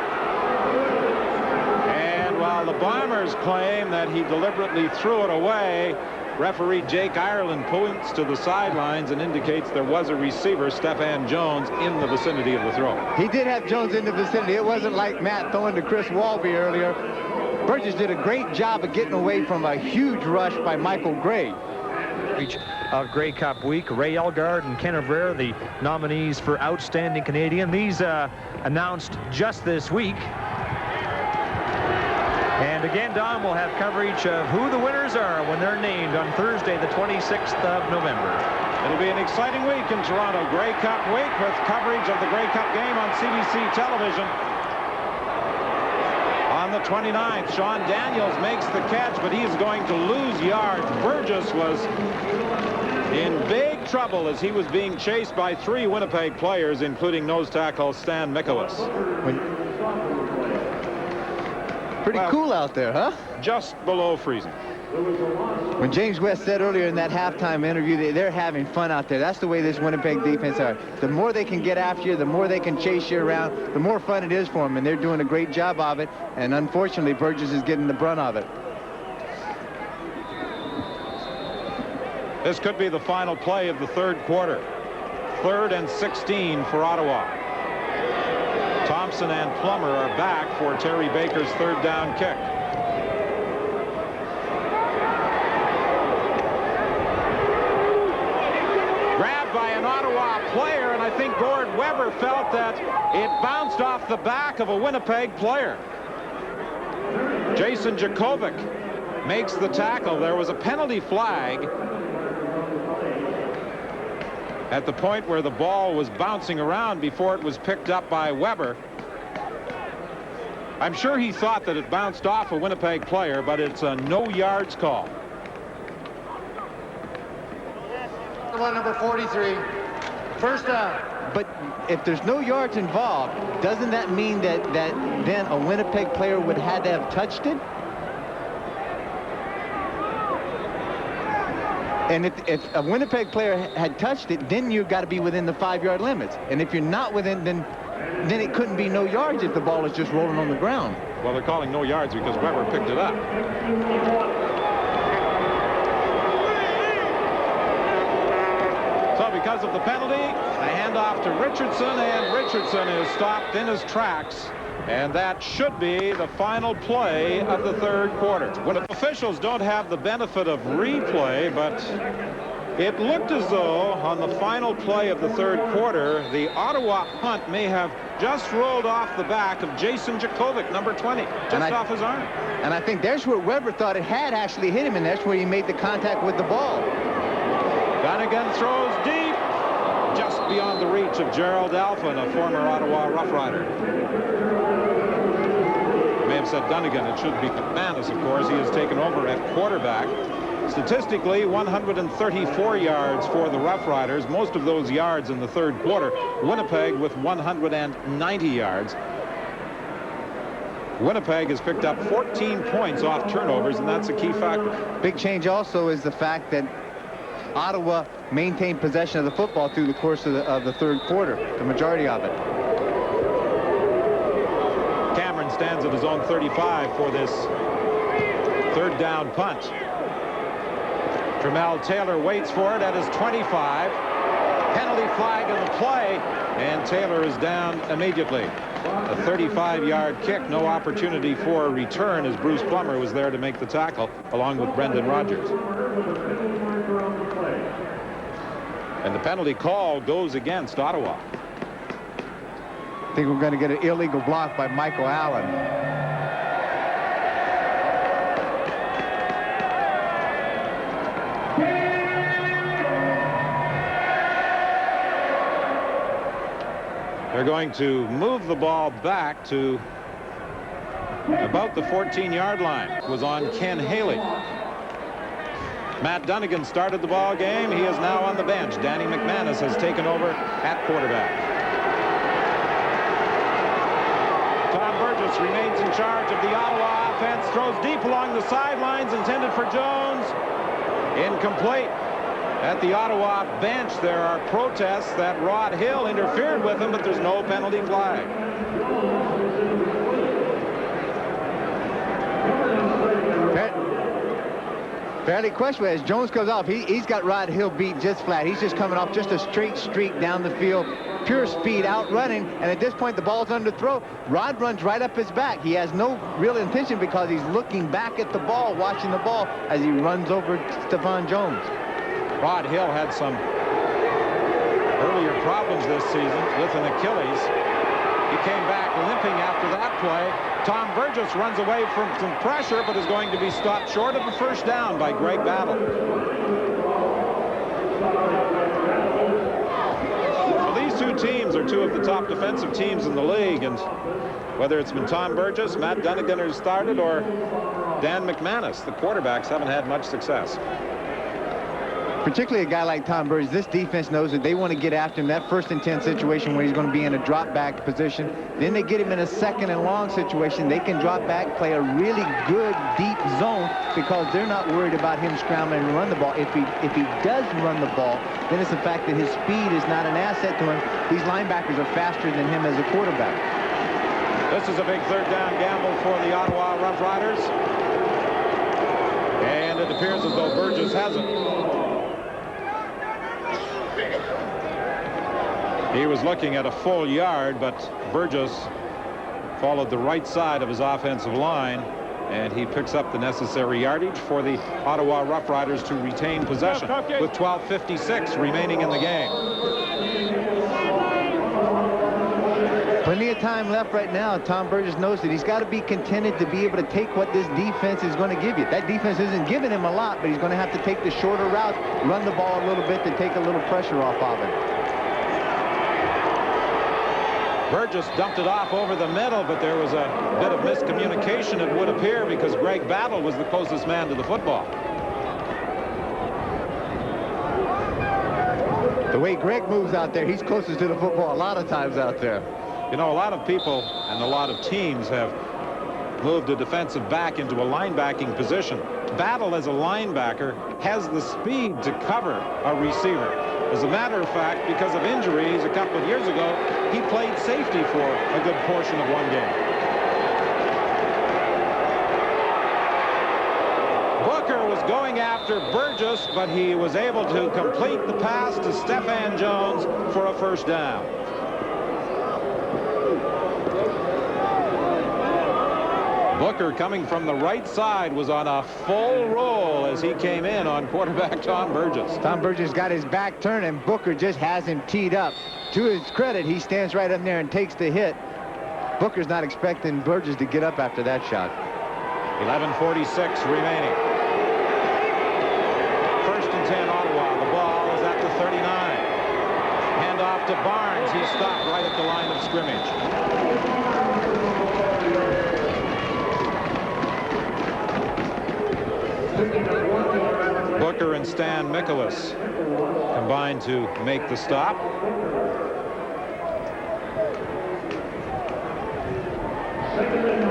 A: And while the Bombers claim that he deliberately threw it away, referee Jake Ireland points to the sidelines and indicates there was a receiver, Stephan Jones, in the vicinity of the throw.
B: He did have Jones in the vicinity. It wasn't like Matt throwing to Chris Walby earlier. Burgess did a great job of getting away from a huge rush by Michael Gray.
C: Of Grey Cup week, Ray Elgard and Ken Abrera, the nominees for Outstanding Canadian. These announced just this week. And again, Don will have coverage of who the winners are when they're named on Thursday, the 26th of November.
A: It'll be an exciting week in Toronto. Grey Cup week with coverage of the Grey Cup game on CBC television. On the 29th, Sean Daniels makes the catch, but he is going to lose yards. Burgess was in big trouble as he was being chased by 3 Winnipeg players, including nose tackle Stan Nicholas.
B: Pretty cool out there, huh?
A: Just below freezing.
B: When James West said earlier in that halftime interview, they're having fun out there. That's the way this Winnipeg defense are. The more they can get after you, the more they can chase you around, the more fun it is for them, and they're doing a great job of it. And unfortunately, Burgess is getting the brunt of it.
A: This could be the final play of the third quarter. 3rd and 16 for Ottawa. Thompson and Plummer are back for Terry Baker's 3rd down kick. Grabbed by an Ottawa player, and I think Gord Weber felt that it bounced off the back of a Winnipeg player. Jason Jakovic makes the tackle. There was a penalty flag at the point where the ball was bouncing around before it was picked up by Weber. I'm sure he thought that it bounced off a Winnipeg player, but it's a no yards call.
D: Number 43, first down.
B: But if there's no yards involved, doesn't that mean that then a Winnipeg player would have to have touched it? And if a Winnipeg player had touched it, then you've got to be within the 5-yard limits. And if you're not within, then it couldn't be no yards if the ball is just rolling on the ground.
A: Well, they're calling no yards because Weber picked it up. So because of the penalty, a handoff to Richardson, and Richardson is stopped in his tracks. And that should be the final play of the third quarter. When officials don't have the benefit of replay, but it looked as though on the final play of the third quarter, the Ottawa punt may have just rolled off the back of Jason Jakovic, number 20, just off his arm.
B: And I think there's where Weber thought it had actually hit him, and that's where he made the contact with the ball.
A: Dunnigan throws deep, just beyond the reach of Gerald Alphin, a former Ottawa Rough Rider. May have said Dunnigan. It should be McManus, of course. He has taken over at quarterback. Statistically, 134 yards for the Rough Riders. Most of those yards in the third quarter. Winnipeg with 190 yards. Winnipeg has picked up 14 points off turnovers, and that's a key factor.
B: Big change also is the fact that Ottawa maintained possession of the football through the course of the third quarter, the majority of it.
A: Cameron stands at his own 35 for this third down punt. Tramel Taylor waits for it at his 25. Penalty flag in the play, and Taylor is down immediately. A 35-yard kick, no opportunity for a return, as Bruce Plummer was there to make the tackle along with Brendan Rodgers. And the penalty call goes against Ottawa.
B: I think we're going to get an illegal block by Michael Allen.
A: They're going to move the ball back to about the 14-yard line. It was on Ken Haley. Matt Dunnigan started the ball game. He is now on the bench. Danny McManus has taken over at quarterback. Tom Burgess remains in charge of the Ottawa offense. Throws deep along the sidelines, intended for Jones. Incomplete. At the Ottawa bench, there are protests that Rod Hill interfered with him, but there's no penalty flag.
B: Fairly questionable as Jones goes off. He's got Rod Hill beat just flat. He's just coming off just a straight streak down the field. Pure speed, out running, and at this point the ball's under throw. Rod runs right up his back. He has no real intention because he's looking back at the ball, watching the ball as he runs over Stephon Jones.
A: Rod Hill had some earlier problems this season with an Achilles. He came back limping after that play. Tom Burgess runs away from some pressure, but is going to be stopped short of a first down by Greg Battle. Well, these two teams are two of the top defensive teams in the league, and whether it's been Tom Burgess, Matt Dunnigan who started, or Dan McManus, the quarterbacks haven't had much success.
B: Particularly a guy like Tom Burgess, this defense knows that they want to get after him. That 1st and 10 situation where he's going to be in a drop back position. Then they get him in a 2nd and long situation. They can drop back, play a really good deep zone because they're not worried about him scrambling to run the ball. If he does run the ball, then it's the fact that his speed is not an asset to him. These linebackers are faster than him as a quarterback.
A: This is a big third down gamble for the Ottawa Rough Riders. And it appears as though Burgess has it. He was looking at a full yard, but Burgess followed the right side of his offensive line, and he picks up the necessary yardage for the Ottawa Rough Riders to retain possession with 12:56 remaining in the game.
B: Plenty of time left right now. Tom Burgess knows that he's got to be contented to be able to take what this defense is going to give you. That defense isn't giving him a lot, but he's going to have to take the shorter route, run the ball a little bit to take a little pressure off of it.
A: Burgess dumped it off over the middle, but there was a bit of miscommunication, it would appear, because Greg Battle was the closest man to the football.
B: The way Greg moves out there, he's closest to the football a lot of times out there.
A: You know, a lot of people and a lot of teams have moved a defensive back into a linebacking position. Battle, as a linebacker, has the speed to cover a receiver. As a matter of fact, because of injuries a couple of years ago, he played safety for a good portion of one game. Booker was going after Burgess, but he was able to complete the pass to Stephan Jones for a first down. Booker, coming from the right side, was on a full roll as he came in on quarterback Tom Burgess.
B: Tom Burgess got his back turned, and Booker just has him teed up. To his credit, he stands right up there and takes the hit. Booker's not expecting Burgess to get up after that shot.
A: 11:46 remaining. 1st and 10 Ottawa. The ball is at the 39. Hand off to Barnes. He stopped right at the line of scrimmage. Booker and Stan Mikolas combined to make the stop.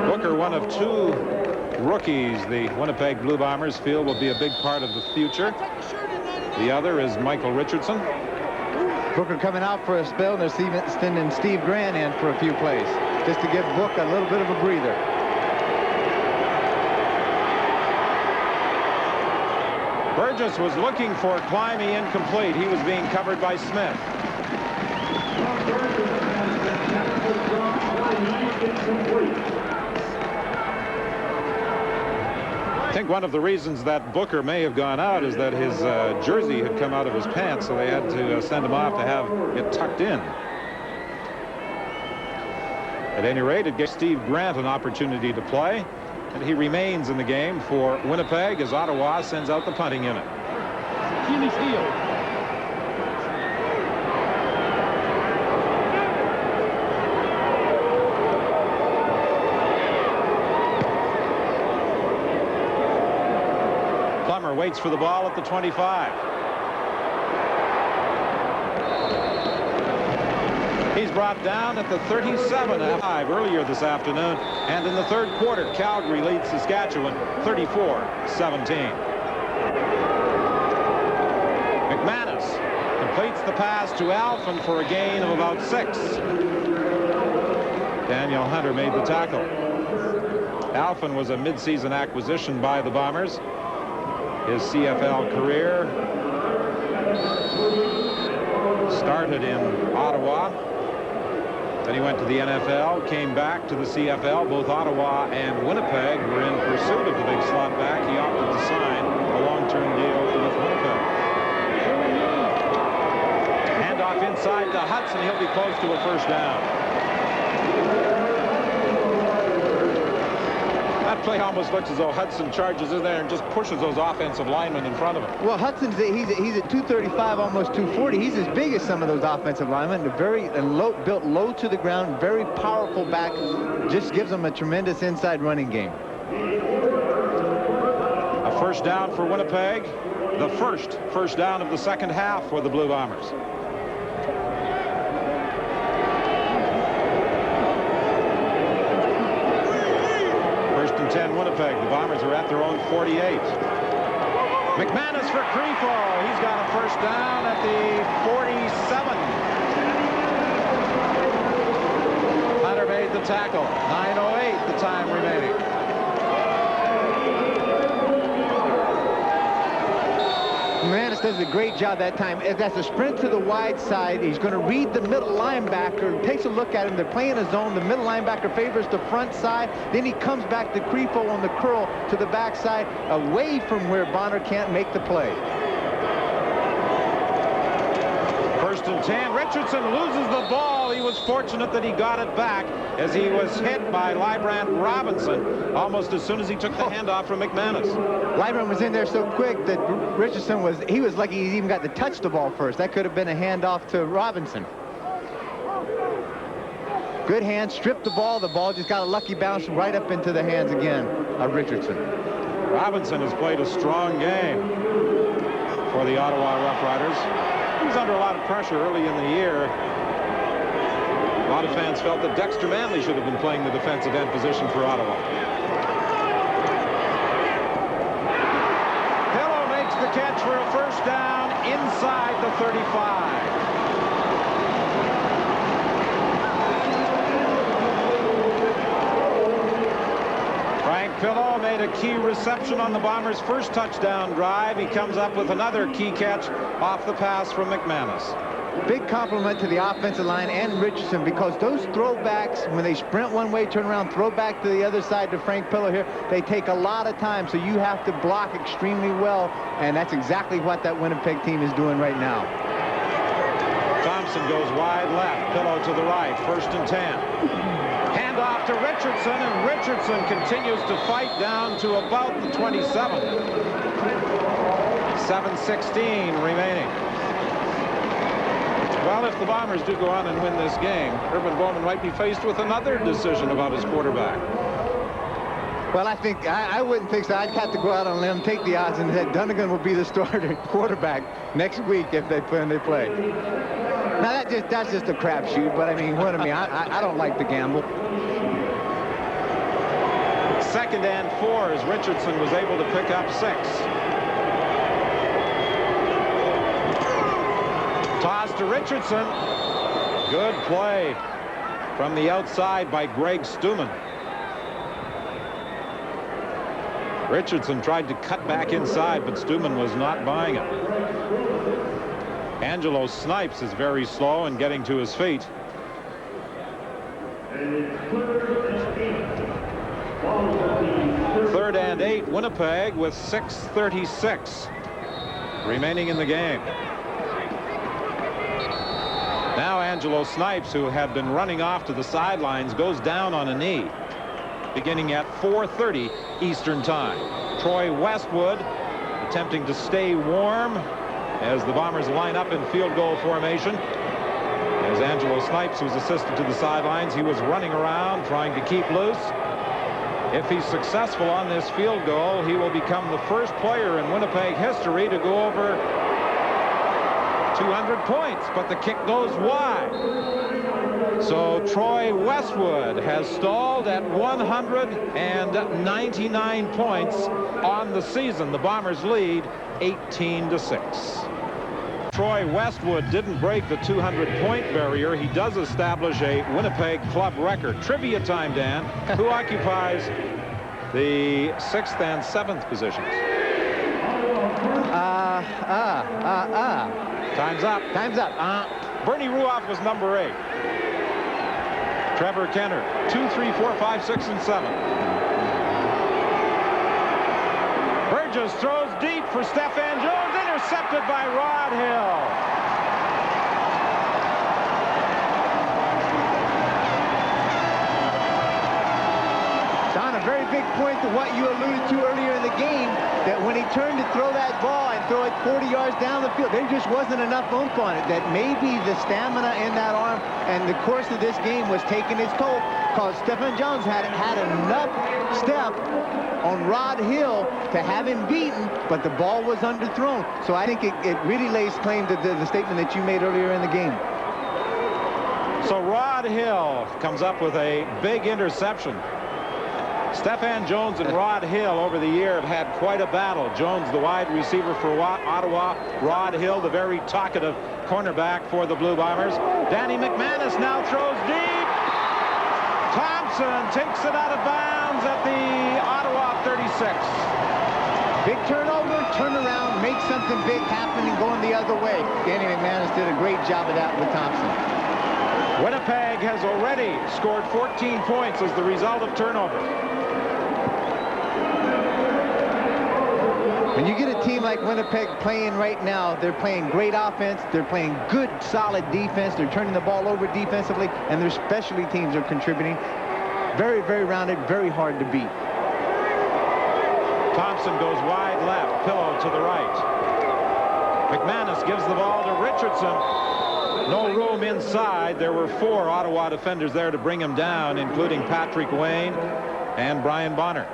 A: Booker, one of 2 rookies the Winnipeg Blue Bombers feel will be a big part of the future. The other is Michael Richardson.
B: Booker coming out for a spell, and they're sending Steve Grant in for a few plays, just to give Book a little bit of a breather.
A: Burgess was looking for Climby, incomplete. He was being covered by Smith. I think one of the reasons that Booker may have gone out is that his jersey had come out of his pants, so they had to send him off to have it tucked in. At any rate, it gives Steve Grant an opportunity to play, and he remains in the game for Winnipeg as Ottawa sends out the punting unit.
E: Achilles heel.
A: Plummer waits for the ball at the 25. He's brought down at the 37.5 earlier this afternoon, and in the 3rd quarter, Calgary leads Saskatchewan 34-17. McManus completes the pass to Alphen for a gain of about 6. Daniel Hunter made the tackle. Alphen was a midseason acquisition by the Bombers. His CFL career started in Ottawa. Then he went to the NFL, came back to the CFL. Both Ottawa and Winnipeg were in pursuit of the big slot back. He opted to sign a long-term deal with Winnipeg. Handoff inside to Hudson. He'll be close to a first down. That play almost looks as though Hudson charges in there and just pushes those offensive linemen in front of him.
B: Well, Hudson's he's at 235, almost 240. He's as big as some of those offensive linemen. Built low to the ground, very powerful back. Just gives them a tremendous inside running game.
A: A first down for Winnipeg. The first down of the 2nd half for the Blue Bombers. And 10 Winnipeg. The Bombers are at their own 48. McManus for Creefo. He's got a first down at the 47. Hunter made the tackle. 9:08 the time remaining.
B: McManus does a great job that time. That's a sprint to the wide side. He's going to read the middle linebacker, takes a look at him. They're playing a zone. The middle linebacker favors the front side. Then he comes back to Creefo on the curl to the backside, away from where Bonner can't make the play.
A: 1st and 10. Richardson loses the ball. He was was fortunate that he got it back as he was hit by Librand Robinson almost as soon as he took the handoff from McManus.
B: Librand was in there so quick that Richardson was lucky he even got to touch the ball first. That could have been a handoff to Robinson. Good hand, stripped the ball. The ball just got a lucky bounce right up into the hands again of Richardson.
A: Robinson has played a strong game for the Ottawa Rough Riders. He was under a lot of pressure early in the year. A lot of fans felt that Dexter Manley should have been playing the defensive end position for Ottawa. Pillow makes the catch for a first down inside the 35. Pillow made a key reception on the Bombers' first touchdown drive. He comes up with another key catch off the pass from McManus.
B: Big compliment to the offensive line and Richardson, because those throwbacks, when they sprint one way, turn around, throw back to the other side to Frank Pillow here, they take a lot of time, so you have to block extremely well, and that's exactly what that Winnipeg team is doing right now.
A: Thompson goes wide left, Pillow to the right, 1st and 10. Handoff to Richardson, and Richardson continues to fight down to about the 27. 7:16 remaining. Well, if the Bombers do go on and win this game, Urban Bowman might be faced with another decision about his quarterback.
B: Well, I think I wouldn't think so. I'd have to go out on a limb, take the odds, and that Dunnigan will be the starter quarterback next week if they play. Now that's just a crapshoot, but I mean, I don't like the gamble.
A: 2nd and 4 as Richardson was able to pick up 6. Toss to Richardson. Good play from the outside by Greg Stuman. Richardson tried to cut back inside, but Stuman was not buying it. Angelo Snipes is very slow in getting to his feet. Third and 8, Winnipeg, with 6:36 remaining in the game. Now Angelo Snipes, who had been running off to the sidelines, goes down on a knee, beginning at 4:30 Eastern Time. Troy Westwood attempting to stay warm as the Bombers line up in field goal formation. As Angelo Snipes was assisted to the sidelines, he was running around trying to keep loose. If he's successful on this field goal, he will become the first player in Winnipeg history to go over 200 points, but the kick goes wide. So Troy Westwood has stalled at 199 points on the season. The Bombers lead 18-6. Troy Westwood didn't break the 200-point barrier. He does establish a Winnipeg club record. Trivia time, Dan. Who occupies the 6th and 7th positions? Time's up.
B: Time's up.
A: Bernie Ruoff was number 8. Trevor Kenner, 2, 3, 4, 5, 6, and 7. Burgess throws deep for Stephan Jones, intercepted by Rod Hill.
B: Don, a very big point to what you alluded to earlier in the game, that when he turned to throw that ball and throw it 40 yards down the field, there just wasn't enough oomph on it. That maybe the stamina in that arm and the course of this game was taking its toll, because Stephan Jones had enough step on Rod Hill to have him beaten, but the ball was underthrown. So I think it really lays claim to the statement that you made earlier in the game.
A: So Rod Hill comes up with a big interception. Stephan Jones and Rod Hill over the year have had quite a battle. Jones, the wide receiver for Ottawa. Rod Hill, the very talkative cornerback for the Blue Bombers. Danny McManus now throws deep. Thompson takes it out of bounds at the Ottawa 36.
B: Big turnover, turn around, make something big happen, and going the other way. Danny McManus did a great job of that with Thompson.
A: Winnipeg has already scored 14 points as the result of turnover.
B: When you get a team like Winnipeg playing right now, they're playing great offense, they're playing good, solid defense, they're turning the ball over defensively, and their specialty teams are contributing. Very, very rounded, very hard to beat.
A: Thompson goes wide left, Pillow to the right. McManus gives the ball to Richardson. No room inside. There were 4 Ottawa defenders there to bring him down, including Patrick Wayne and Brian Bonner.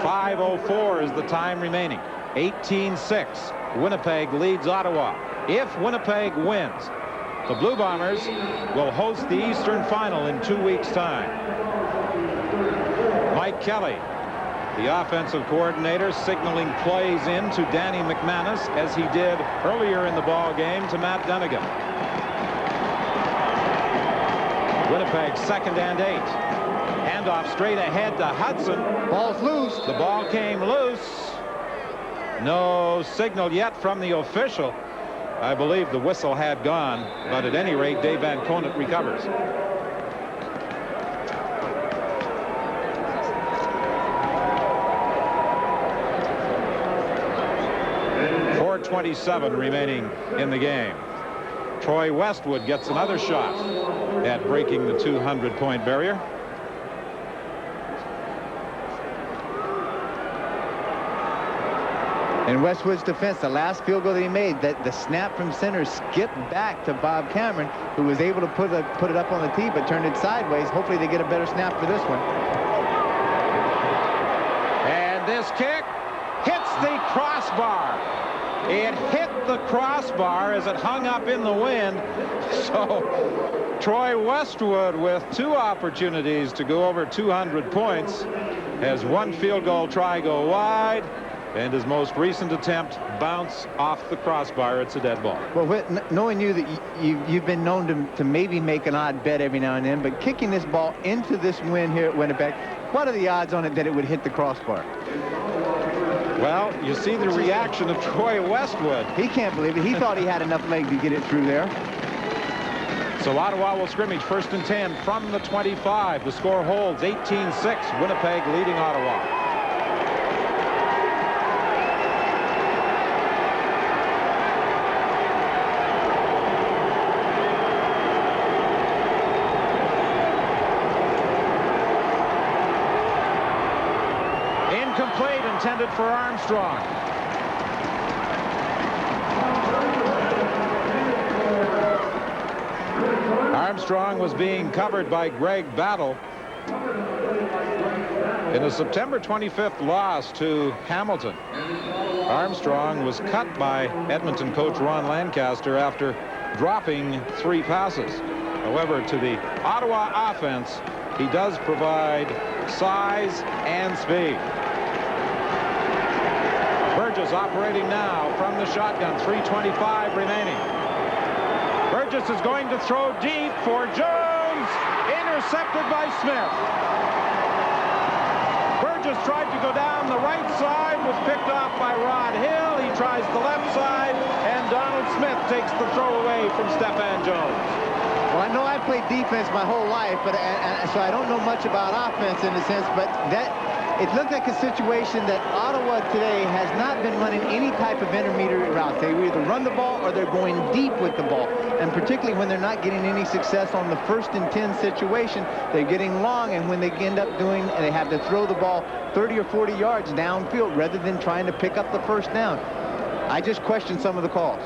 A: 5:04 is the time remaining. 18-6. Winnipeg leads Ottawa. If Winnipeg wins, the Blue Bombers will host the Eastern Final in 2 weeks' time. Mike Kelly, the offensive coordinator, signaling plays in to Danny McManus, as he did earlier in the ball game to Matt Dunnigan. Winnipeg 2nd and 8. Handoff straight ahead to Hudson.
B: Ball's loose.
A: The ball came loose. No signal yet from the official. I believe the whistle had gone, but at any rate, Dave Van Conant recovers. .427 remaining in the game. Troy Westwood gets another shot at breaking the 200-point barrier.
B: In Westwood's defense, the last field goal that he made, that the snap from center skipped back to Bob Cameron, who was able to put it up on the tee, but turned it sideways. Hopefully they get a better snap for this one.
A: And this kick hits the crossbar. It hit the crossbar as it hung up in the wind. So Troy Westwood, with 2 opportunities to go over 200 points, has 1 field goal try go wide, and his most recent attempt bounce off the crossbar. It's a dead ball.
B: Well, knowing you that you've been known to maybe make an odd bet every now and then, but kicking this ball into this win here at Winnipeg, what are the odds on it that it would hit the crossbar?
A: Well, you see the reaction of Troy Westwood.
B: He can't believe it. He thought he had enough leg to get it through there.
A: So Ottawa will scrimmage 1st and 10 from the 25. The score holds 18-6. Winnipeg leading Ottawa. Incomplete, intended for Armstrong. Armstrong was being covered by Greg Battle in a September 25th loss to Hamilton. Armstrong was cut by Edmonton coach Ron Lancaster after dropping 3 passes. However, to the Ottawa offense, he does provide size and speed. Burgess operating now from the shotgun. 3:25 remaining. Burgess is going to throw deep for Jones. Intercepted by Smith. Burgess tried to go down the right side, was picked off by Rod Hill. He tries the left side, and Donald Smith takes the throw away from Stephan Jones.
B: Well, I know I played defense my whole life, but so I don't know much about offense in a sense, but it looked like a situation that Ottawa today has not been running any type of intermediate route. They either run the ball or they're going deep with the ball. And particularly when they're not getting any success on the 1st and 10 situation, they're getting long, and when they end up doing, and they have to throw the ball 30 or 40 yards downfield rather than trying to pick up the 1st down. I just question some of the calls.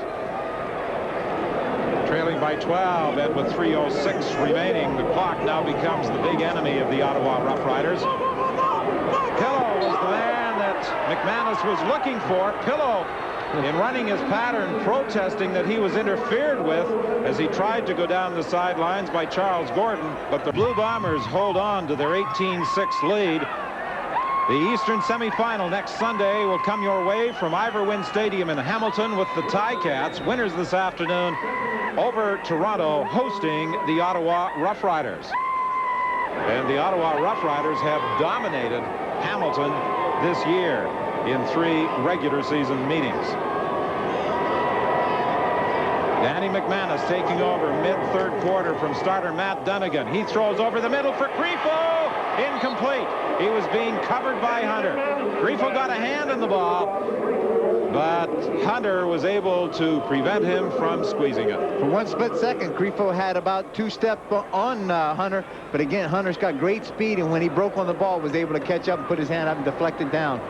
A: Trailing by 12, and with 3:06 remaining, the clock now becomes the big enemy of the Ottawa Rough Riders. Pillow was the man that McManus was looking for. Pillow, in running his pattern, protesting that he was interfered with as he tried to go down the sidelines by Charles Gordon. But the Blue Bombers hold on to their 18-6 lead. The Eastern semifinal next Sunday will come your way from Ivor-Wynne Stadium in Hamilton, with the Ticats, winners this afternoon, over Toronto, hosting the Ottawa Rough Riders. And the Ottawa Rough Riders have dominated Hamilton this year in 3 regular season meetings. Danny McManus taking over mid-third quarter from starter Matt Dunnigan. He throws over the middle for Grifo. Incomplete. He was being covered by Hunter. Grifo got a hand in the ball, but Hunter was able to prevent him from squeezing it.
B: For one split second, Grifo had about 2 steps on Hunter, but again, Hunter's got great speed, and when he broke on the ball, was able to catch up and put his hand up and deflect it down.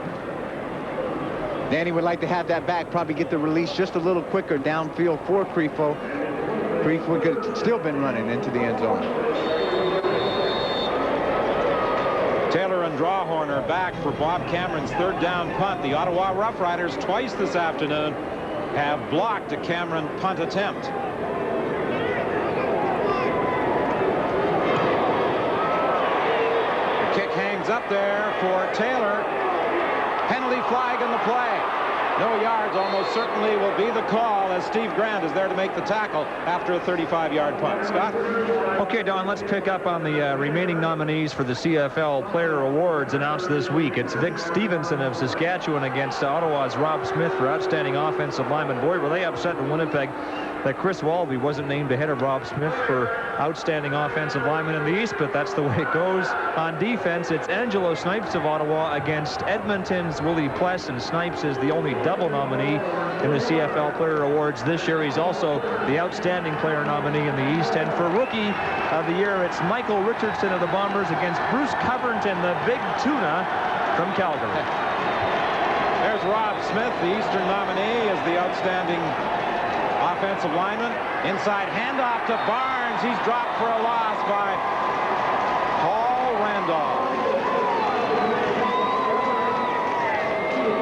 B: Danny would like to have that back, probably get the release just a little quicker downfield for Grifo. Grifo could have still been running into the end zone.
A: Taylor and Drawhorn are back for Bob Cameron's third down punt. The Ottawa Rough Riders twice this afternoon have blocked a Cameron punt attempt. The kick hangs up there for Taylor. Penalty flag in the play. No yards almost certainly will be the call, as Steve Grant is there to make the tackle after a 35-yard punt. Scott?
C: Okay, Don, let's pick up on the remaining nominees for the CFL Player Awards announced this week. It's Vic Stevenson of Saskatchewan against Ottawa's Rob Smith for Outstanding Offensive Lineman. Boy, were they upset in Winnipeg that Chris Walby wasn't named ahead of Rob Smith for Outstanding Offensive Lineman in the East, but that's the way it goes. On defense, it's Angelo Snipes of Ottawa against Edmonton's Willie Pless, and Snipes is the only double nominee in the CFL Player Awards this year. He's also the Outstanding Player nominee in the East. And for Rookie of the Year, it's Michael Richardson of the Bombers against Bruce Covington, the Big Tuna from Calgary.
A: There's Rob Smith, the Eastern nominee, as the Outstanding Offensive Lineman. Inside handoff to Barnes. He's dropped for a loss by Paul Randolph.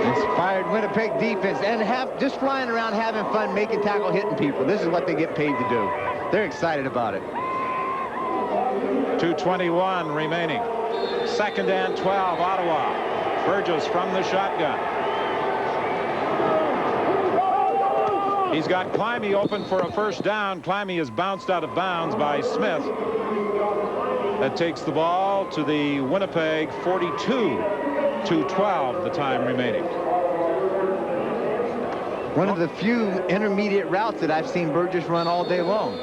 B: Inspired Winnipeg defense, and just flying around having fun, making tackle, hitting people. This is what they get paid to do. They're excited about it.
A: 2:21 remaining. 2nd and 12, Ottawa. Burgess from the shotgun. He's got Climby open for a first down. Climby is bounced out of bounds by Smith. That takes the ball to the Winnipeg 42. 2:12 the time remaining.
B: One of the few intermediate routes that I've seen Burgess run all day long.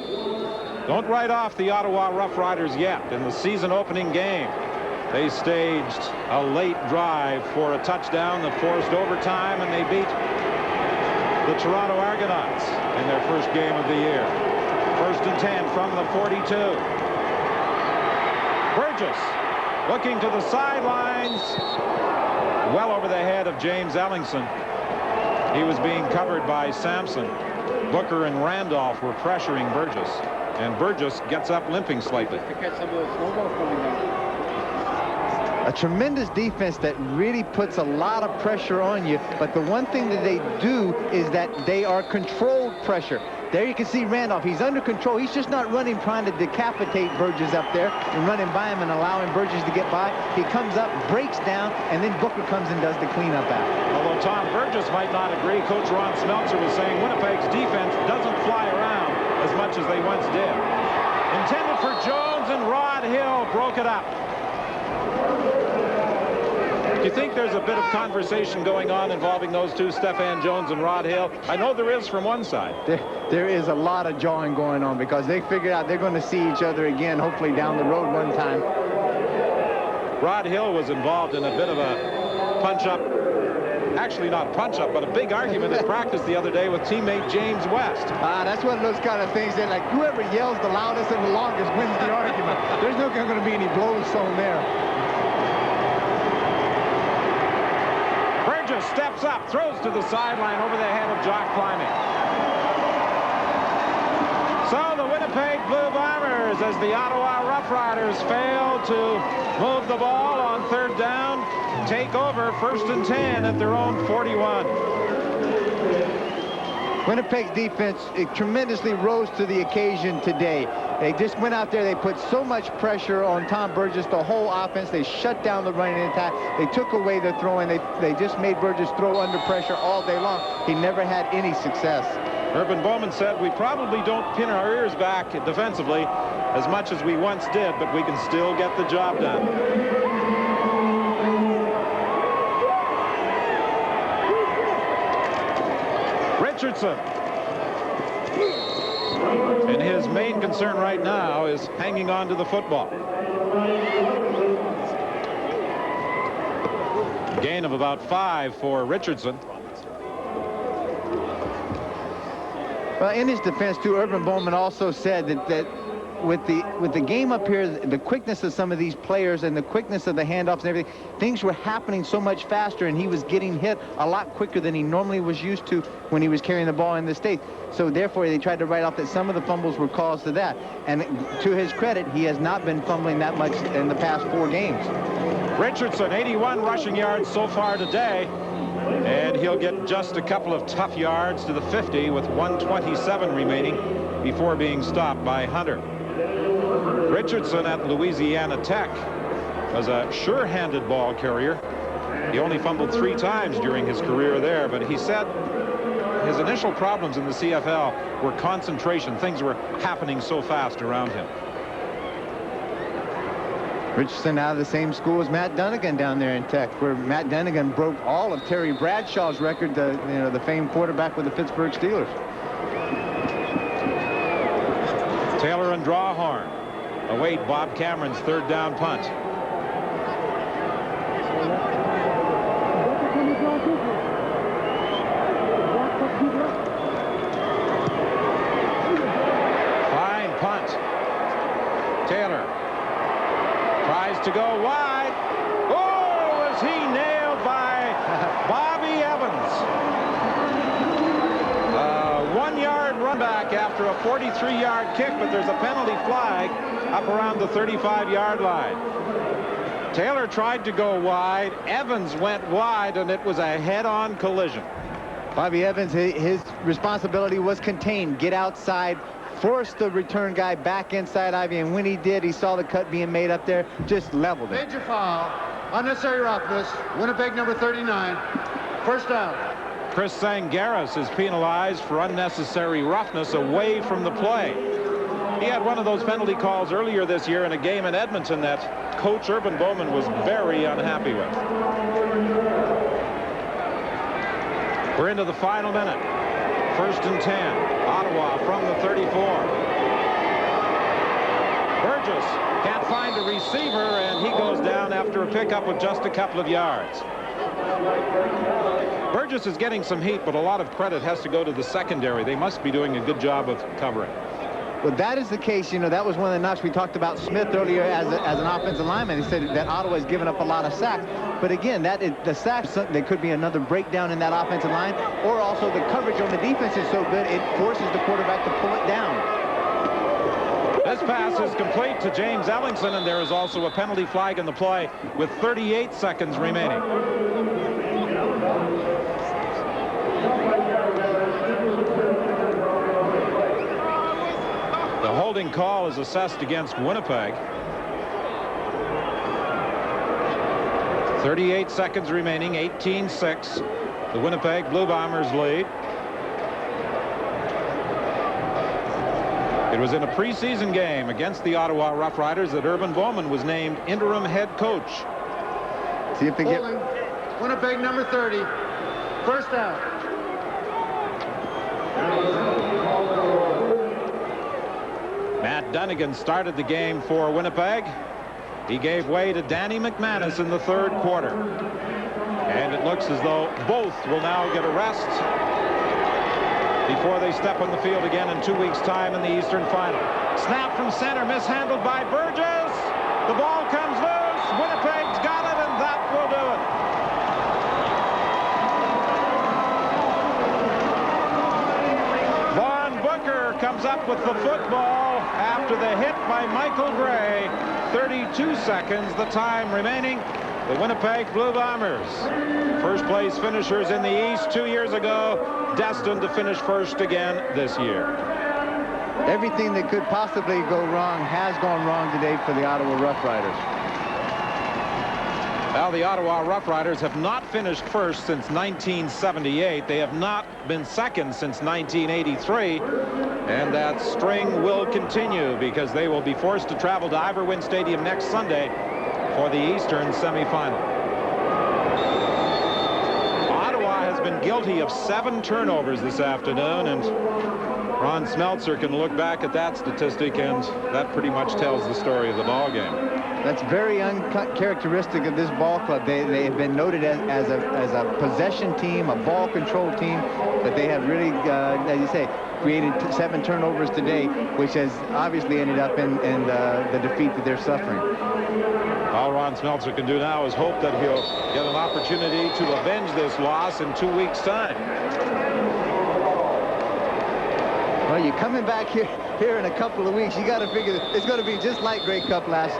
A: Don't write off the Ottawa Rough Riders yet. In the season opening game, they staged a late drive for a touchdown that forced overtime, and they beat the Toronto Argonauts in their first game of the year. 1st and 10 from the 42. Burgess looking to the sidelines, well over the head of James Ellingson. He was being covered by Sampson. Booker and Randolph were pressuring Burgess, and Burgess gets up limping slightly.
B: A tremendous defense that really puts a lot of pressure on you, but the one thing that they do is that they are controlled pressure. There you can see Randolph. He's under control. He's just not running trying to decapitate Burgess up there and running by him and allowing Burgess to get by. He comes up, breaks down, and then Booker comes and does the cleanup out.
A: Although Tom Burgess might not agree, Coach Ron Smeltzer was saying Winnipeg's defense doesn't fly around as much as they once did. Intended for Jones, and Rod Hill broke it up. Do you think there's a bit of conversation going on involving those two, Stephan Jones and Rod Hill? I know there is from one side.
B: There is a lot of jawing going on because they figured out they're going to see each other again, hopefully down the road one time.
A: Rod Hill was involved in a bit of a punch-up, actually not punch-up, but a big argument at practice the other day with teammate James West.
B: That's one of those kind of things that, like, whoever yells the loudest and the longest wins the argument. There's not going to be any blows thrown there.
A: Burgess steps up, throws to the sideline over the head of Jock Climby. So the Winnipeg Blue Bombers, as the Ottawa Rough Riders fail to move the ball on 3rd down, take over 1st and 10 at their own 41.
B: Winnipeg's defense tremendously rose to the occasion today. They just went out there. They put so much pressure on Tom Burgess, the whole offense. They shut down the running attack. They took away the throwing. They just made Burgess throw under pressure all day long. He never had any success.
A: Urban Bowman said, we probably don't pin our ears back defensively as much as we once did, but we can still get the job done. Richardson And his main concern right now is hanging on to the football. Gain of about 5 for Richardson.
B: Well, in his defense, too, Urban Bowman also said that with the game up here, the quickness of some of these players and the quickness of the handoffs and everything, things were happening so much faster, and he was getting hit a lot quicker than he normally was used to when he was carrying the ball in the States. So therefore, they tried to write off that some of the fumbles were caused to that. And to his credit, he has not been fumbling that much in the past 4 games.
A: Richardson, 81 rushing yards so far today. And he'll get just a couple of tough yards to the 50 with 1:27 remaining before being stopped by Hunter. Richardson at Louisiana Tech was a sure-handed ball carrier. He only fumbled 3 times during his career there, but he said his initial problems in the CFL were concentration. Things were happening so fast around him.
B: Richardson out of the same school as Matt Dunnigan down there in Tech, where Matt Dunnigan broke all of Terry Bradshaw's record, the famed quarterback with the Pittsburgh Steelers.
A: Taylor and Drawhorn await Bob Cameron's 3rd down punt. Fine punt. Taylor tries to go wide. Oh, was he nailed by Bobby Evans. 1-yard run back after a 43-yard kick, but there's a penalty flag up around the 35-yard line. Taylor tried to go wide. Evans went wide, and it was a head-on collision.
B: Bobby Evans, his responsibility was contained. Get outside, force the return guy back inside Ivy, and when he did, he saw the cut being made up there, just leveled it.
D: Major foul, unnecessary roughness, Winnipeg number 39, 1st down.
A: Chris Sangaris is penalized for unnecessary roughness away from the play. He had one of those penalty calls earlier this year in a game in Edmonton that coach Urban Bowman was very unhappy with. We're into the final minute. 1st and 10. Ottawa from the 34. Burgess can't find a receiver, and he goes down after a pickup of just a couple of yards. Burgess is getting some heat, but a lot of credit has to go to the secondary. They must be doing a good job of covering.
B: Well, that is the case. That was one of the knocks. We talked about Smith earlier as an offensive lineman. He said that Ottawa has given up a lot of sacks. But again, the sacks, there could be another breakdown in that offensive line, or also the coverage on the defense is so good, it forces the quarterback to pull it down.
A: This pass is complete to James Ellingson, and there is also a penalty flag in the play with 38 seconds remaining. The holding call is assessed against Winnipeg. 38 seconds remaining, 18-6. The Winnipeg Blue Bombers lead. It was in a preseason game against the Ottawa Rough Riders that Urban Bowman was named interim head coach.
B: See if they get...
D: Winnipeg number 30, 1st down.
A: Matt Dunnigan started the game for Winnipeg. He gave way to Danny McManus in the 3rd quarter. And it looks as though both will now get a rest before they step on the field again in 2 weeks' time in the Eastern Final. Snap from center, mishandled by Burgess. The ball comes loose. Winnipeg's got it, and that will do it. Vaughn Booker comes up with the football after the hit by Michael Gray. 32 seconds, the time remaining. The Winnipeg Blue Bombers, first place finishers in the East 2 years ago, destined to finish first again this year.
B: Everything that could possibly go wrong has gone wrong today for the Ottawa Rough Riders.
A: Well, the Ottawa Rough Riders have not finished first since 1978. They have not been second since 1983. And that string will continue because they will be forced to travel to Ivor-Wynne Stadium next Sunday for the Eastern semifinal. Ottawa has been guilty of 7 turnovers this afternoon, and Ron Smeltzer can look back at that statistic, and that pretty much tells the story of the ball game.
B: That's very uncharacteristic of this ball club. They have been noted as a possession team, a ball control team, but they have really, as you say, created 7 turnovers today, which has obviously ended up in the defeat that they're suffering.
A: All Ron Smeltzer can do now is hope that he'll get an opportunity to avenge this loss in 2 weeks' time.
B: Well, you're coming back here in a couple of weeks. You got to figure it's going to be just like Grey Cup last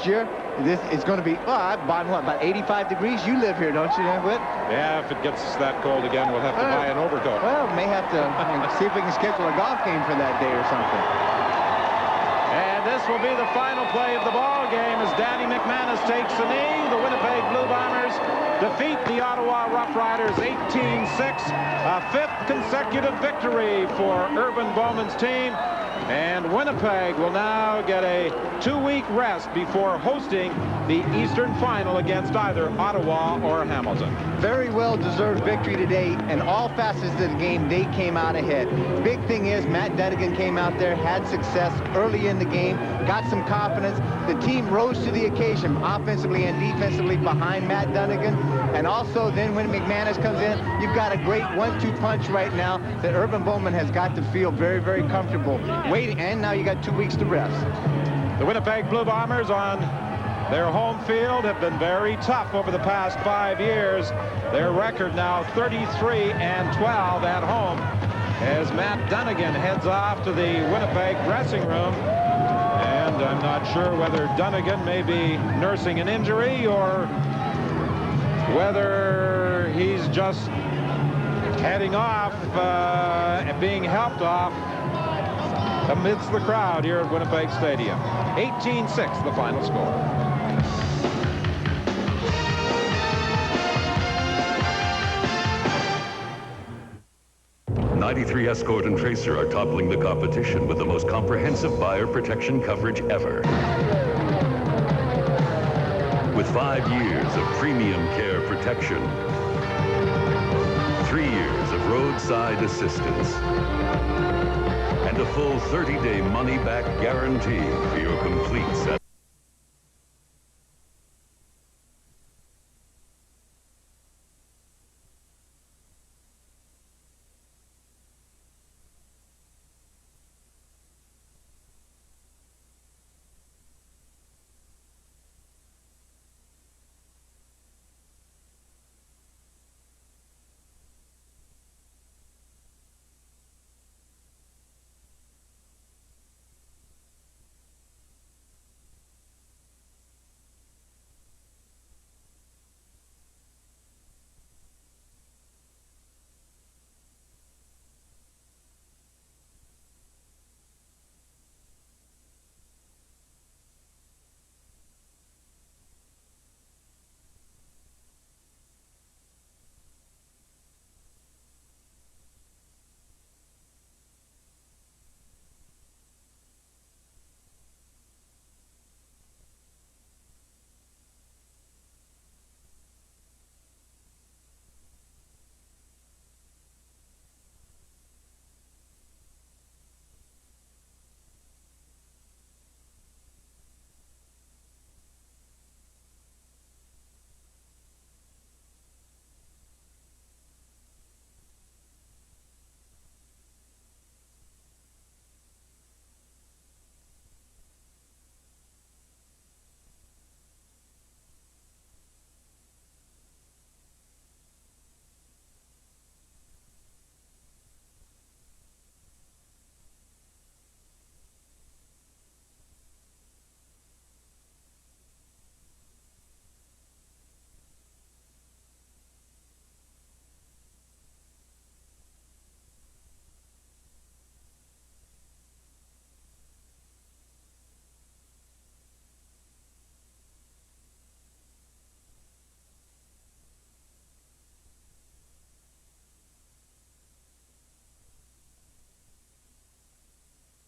B: year. It's going to be, about 85 degrees. You live here, don't you, Whit?
A: Yeah, if it gets that cold again, we'll have to buy an overcoat.
B: Well, may have to see if we can schedule a golf game for that day or something.
A: And this will be the final play of the ball game as Danny McManus takes the knee. The Winnipeg Blue Bombers defeat the Ottawa Rough Riders 18-6, a 5th consecutive victory for Urban Bowman's team. And Winnipeg will now get a 2-week rest before hosting the Eastern Final against either Ottawa or Hamilton.
B: Very well-deserved victory today. In all facets of the game, they came out ahead. Big thing is Matt Dunnigan came out there, had success early in the game, got some confidence. The team rose to the occasion offensively and defensively behind Matt Dunnigan. And also then when McManus comes in, you've got a great 1-2 punch right now that Urban Bowman has got to feel very, very comfortable waiting. And now you got 2 weeks to rest.
A: The Winnipeg Blue Bombers on their home field have been very tough over the past 5 years. Their record now 33-12 at home as Matt Dunnigan heads off to the Winnipeg dressing room. And I'm not sure whether Dunnigan may be nursing an injury or whether he's just heading off and being helped off amidst the crowd here at Winnipeg Stadium. 18-6 the final score.
G: .93 Escort and Tracer are toppling the competition with the most comprehensive buyer protection coverage ever. With 5 years of premium care protection, 3 years of roadside assistance, and a full 30-day money-back guarantee for your complete set.